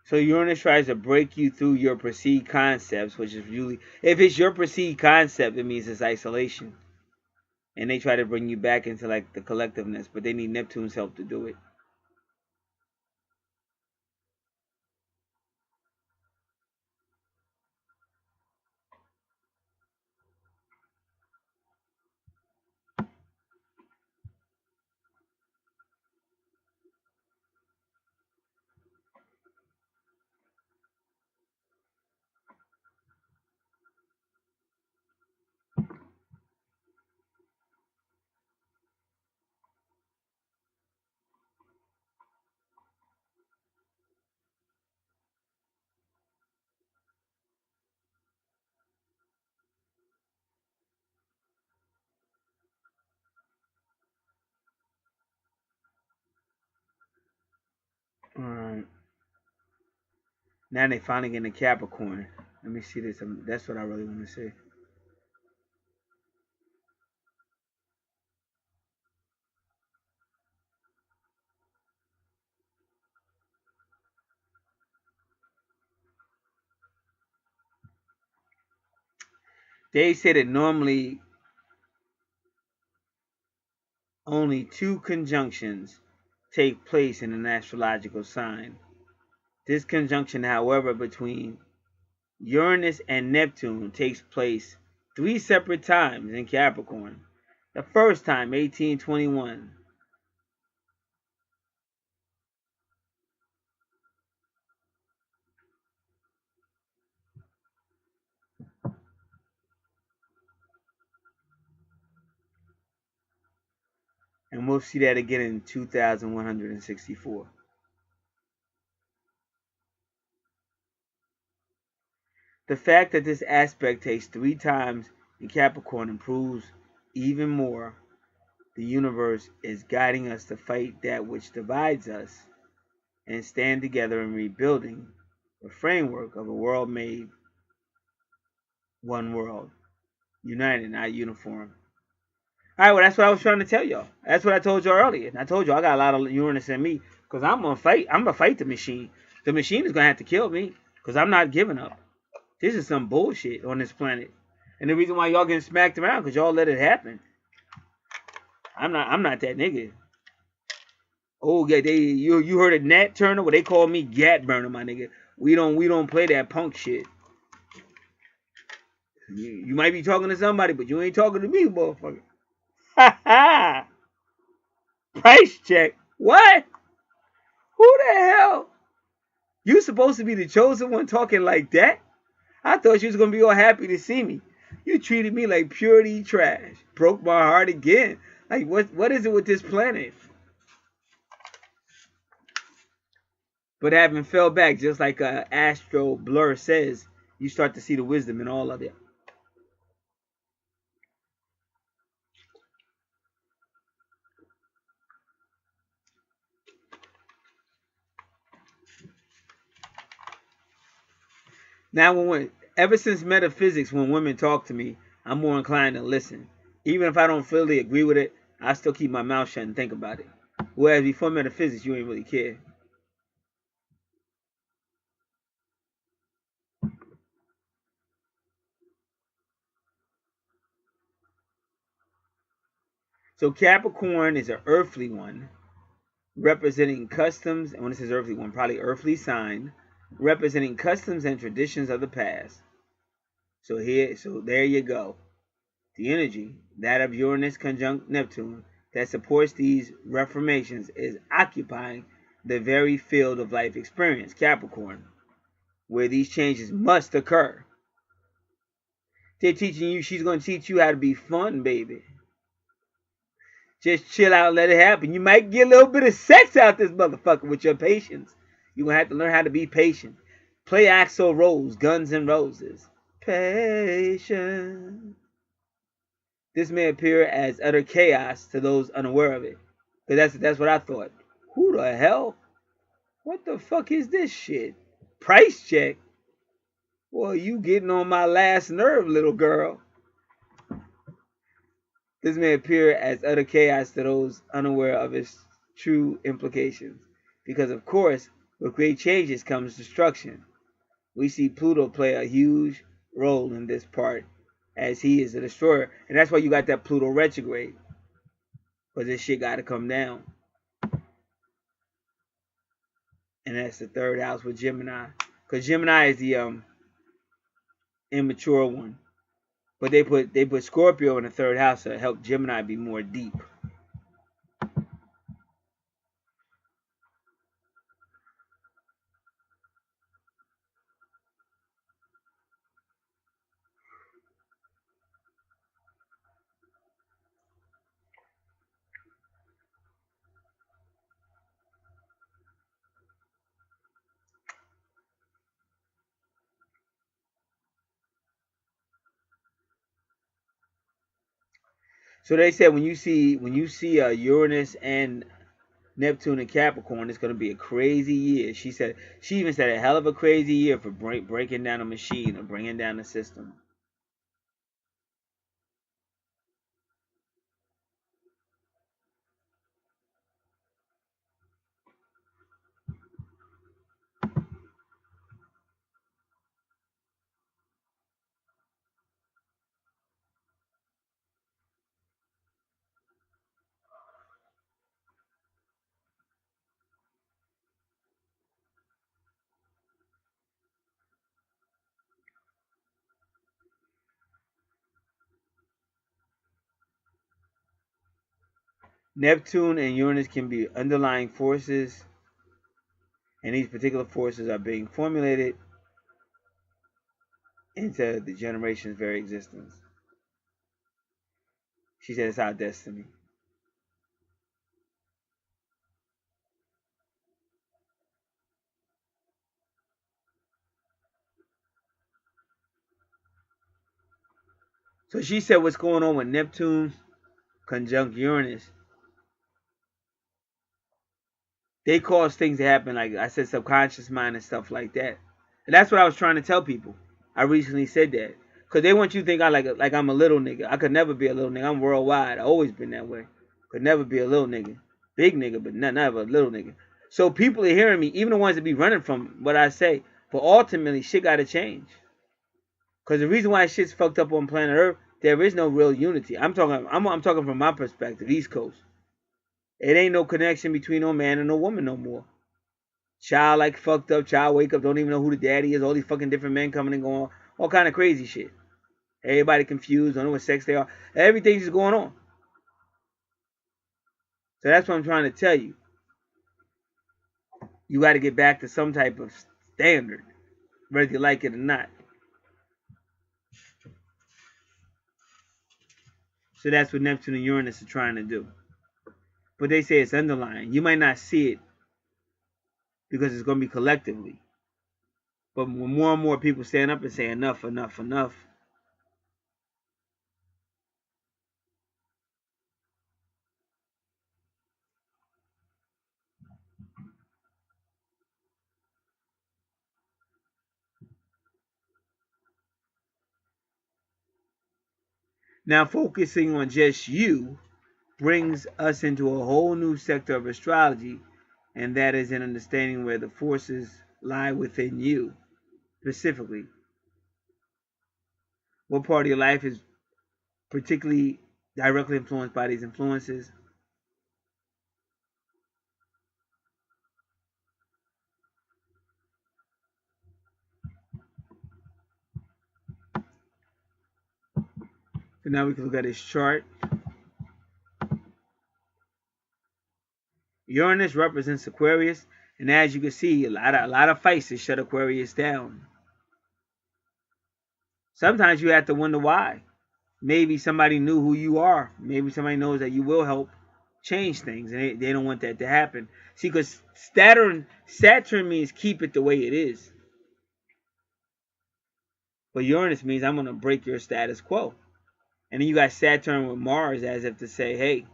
S1: So Uranus tries to break you through your perceived concepts, which is usually, if it's your perceived concept, it means it's isolation. And they try to bring you back into like the collectiveness, but they need Neptune's help to do it. Um, Now they finally getting a Capricorn. Let me see this. That's what I really want to say. They say that normally only two conjunctions take place in an astrological sign. This conjunction, however, between Uranus and Neptune takes place 3 separate times in Capricorn. The first time, 1821. And we'll see that again in 2164. The fact that this aspect takes 3 times in Capricorn improves even more the universe is guiding us to fight that which divides us and stand together in rebuilding the framework of a world made one world, united, not uniform. All right, well, that's what I was trying to tell y'all. That's what I told y'all earlier. And I told you I got a lot of Uranus in me because I'm gonna fight. I'm gonna fight the machine. The machine is gonna have to kill me because I'm not giving up. This is some bullshit on this planet, and the reason why y'all getting smacked around because y'all let it happen. I'm not that nigga. Oh yeah, you heard of Nat Turner? Well, they call me Gat Burner, my nigga. We don't play that punk shit. You might be talking to somebody, but you ain't talking to me, motherfucker. Ha ha! Price check. What? Who the hell? You supposed to be the chosen one talking like that? I thought you was gonna be all happy to see me. You treated me like purity trash. Broke my heart again. Like what is it with this planet? But having fell back, just like Astro Blur says, you start to see the wisdom in all of it. Now, ever since metaphysics, when women talk to me, I'm more inclined to listen. Even if I don't fully agree with it, I still keep my mouth shut and think about it. Whereas before metaphysics, you ain't really care. So Capricorn is an earthly one, representing customs, and when it says earthly one, probably earthly sign, representing customs and traditions of the past. So there you go. The energy, that of Uranus conjunct Neptune, that supports these reformations is occupying the very field of life experience, Capricorn, where these changes must occur. They're teaching you, she's going to teach you how to be fun, baby. Just chill out, let it happen. You might get a little bit of sex out this motherfucker with your patience. You're going to have to learn how to be patient. Play Axl Rose, Guns N' Roses. Patient. This may appear as utter chaos to those unaware of it. Because that's what I thought. Who the hell? What the fuck is this shit? Price check? Well, you getting on my last nerve, little girl. This may appear as utter chaos to those unaware of its true implications. Because, of course, with great changes comes destruction. We see Pluto play a huge role in this part, as he is a destroyer. And that's why you got that Pluto retrograde. Because this shit got to come down. And that's the third house with Gemini. Because Gemini is the immature one. But they put Scorpio in the third house to help Gemini be more deep. So they said when you see Uranus and Neptune and Capricorn, it's going to be a crazy year. She even said a hell of a crazy year for breaking down a machine or bringing down a system. Neptune and Uranus can be underlying forces, and these particular forces are being formulated into the generation's very existence. She said it's our destiny. So she said what's going on with Neptune conjunct Uranus, they cause things to happen, like I said, subconscious mind and stuff like that. And that's what I was trying to tell people. I recently said that. Because they want you to think I like I'm a little nigga. I could never be a little nigga. I'm worldwide. I always been that way. Could never be a little nigga. Big nigga, but never a little nigga. So people are hearing me, even the ones that be running from what I say. But ultimately, shit got to change. Because the reason why shit's fucked up on planet Earth, there is no real unity. I'm talking from my perspective, East Coast. It ain't no connection between no man and no woman no more. Child like fucked up, child wake up, don't even know who the daddy is, all these fucking different men coming and going, all kind of crazy shit. Everybody confused, don't know what sex they are. Everything's just going on. So that's what I'm trying to tell you. You got to get back to some type of standard, whether you like it or not. So that's what Neptune and Uranus are trying to do. But they say it's underlying. You might not see it because it's going to be collectively. But when more and more people stand up and say enough, enough, enough, now focusing on just you brings us into a whole new sector of astrology, and that is in understanding where the forces lie within you specifically. What part of your life is particularly directly influenced by these influences. So now we can look at his chart. Uranus represents Aquarius, and as you can see, a lot of fights to shut Aquarius down. Sometimes you have to wonder why. Maybe somebody knew who you are. Maybe somebody knows that you will help change things, and they don't want that to happen. See, because Saturn means keep it the way it is, but Uranus means I'm going to break your status quo. And then you got Saturn with Mars as if to say, hey,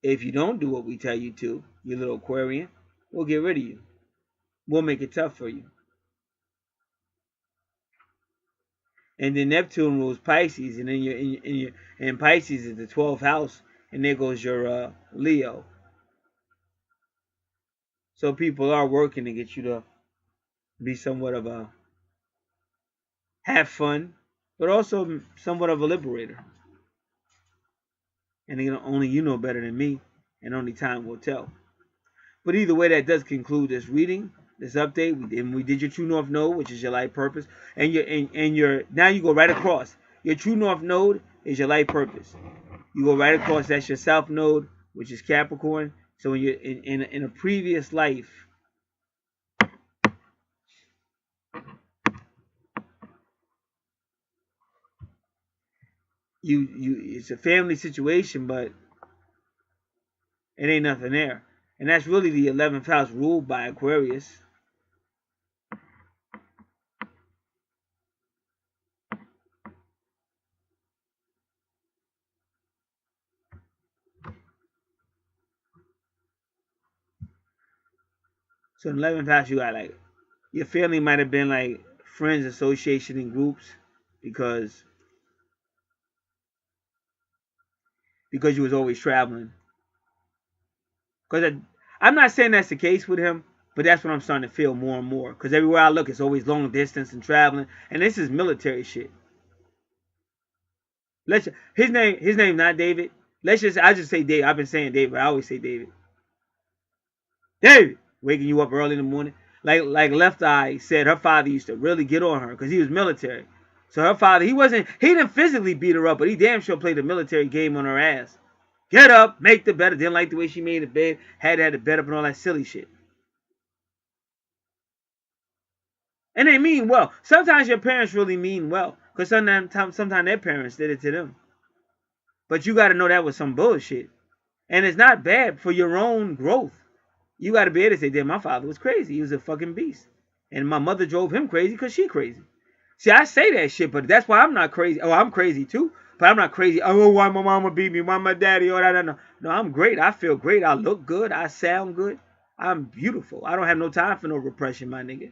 S1: if you don't do what we tell you to, you little Aquarian, we'll get rid of you. We'll make it tough for you. And then Neptune rules Pisces, and then in Pisces is the 12th house, and there goes your Leo. So people are working to get you to be somewhat of a have fun, but also somewhat of a liberator. And only you know better than me, and only time will tell. But either way, that does conclude this reading, this update. We did your true north node, which is your life purpose, and your now you go right across. Your true north node is your life purpose. You go right across. That's your south node, which is Capricorn. So when you're in a previous life, it's a family situation, but it ain't nothing there. And that's really the 11th house ruled by Aquarius. So in 11th house, you got like your family might have been like friends, association, and groups because you was always traveling. Because I'm not saying that's the case with him, but that's what I'm starting to feel more and more. Because everywhere I look, it's always long distance and traveling, and this is military shit. His name not David. I just say David. I've been saying David. I always say David. David, waking you up early in the morning. Like Left Eye said, her father used to really get on her because he was military. So her father, he didn't physically beat her up, but he damn sure played a military game on her ass. Get up, make the bed. Didn't like the way she made the bed. Had the bed up and all that silly shit. And they mean well. Sometimes your parents really mean well. Because sometimes their parents did it to them. But you got to know that was some bullshit. And it's not bad for your own growth. You got to be able to say, damn, my father was crazy. He was a fucking beast. And my mother drove him crazy because she crazy. See, I say that shit, but that's why I'm not crazy. Oh, I'm crazy too. But I'm not crazy. Oh, why my mama beat me? Why my daddy? Oh, no. No, I'm great. I feel great. I look good. I sound good. I'm beautiful. I don't have no time for no repression, my nigga.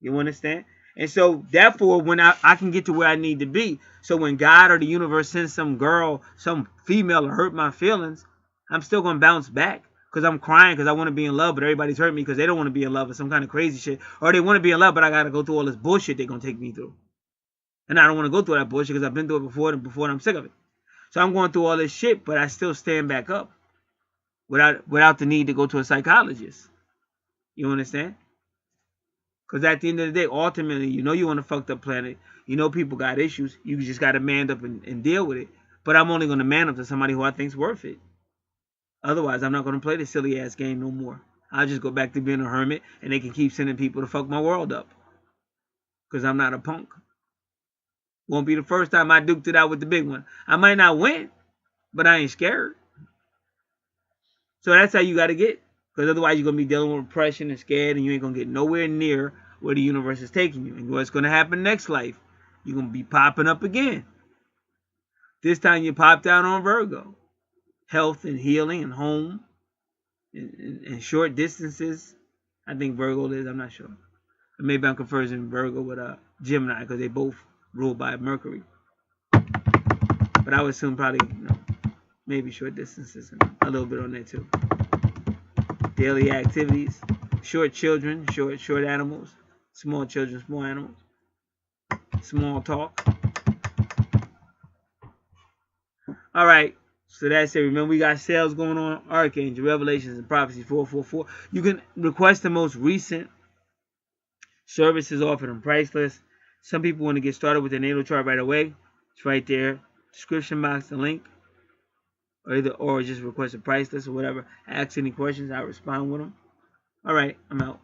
S1: You understand? And so, therefore, when I can get to where I need to be, so when God or the universe sends some girl, some female to hurt my feelings, I'm still going to bounce back. Because I'm crying because I want to be in love, but everybody's hurt me because they don't want to be in love with some kind of crazy shit. Or they want to be in love, but I got to go through all this bullshit they're going to take me through. And I don't want to go through that bullshit because I've been through it before and I'm sick of it. So I'm going through all this shit, but I still stand back up without the need to go to a psychologist. You understand? Because at the end of the day, ultimately, you know you're on a fucked up planet. You know people got issues. You just got to man up and deal with it. But I'm only going to man up to somebody who I think's worth it. Otherwise, I'm not going to play this silly ass game no more. I'll just go back to being a hermit and they can keep sending people to fuck my world up. Because I'm not a punk. Won't be the first time I duked it out with the big one. I might not win, but I ain't scared. So that's how you got to get. Because otherwise you're going to be dealing with repression and scared and you ain't going to get nowhere near where the universe is taking you. And what's going to happen next life? You're going to be popping up again. This time you popped out on Virgo. Health and healing and home and short distances. I think Virgo is. I'm not sure. Maybe I'm confusing Virgo with Gemini because they both ruled by Mercury. But I would assume probably maybe short distances and a little bit on that too. Daily activities, short children, short animals, small children, small animals, small talk. All right. So that's it. Remember, we got sales going on. Archangel, Revelations, and Prophecy 444. You can request the most recent services offered and priceless. Some people want to get started with the natal chart right away. It's right there. Description box, the link. Or just request a price list or whatever. Ask any questions. I'll respond with them. All right. I'm out.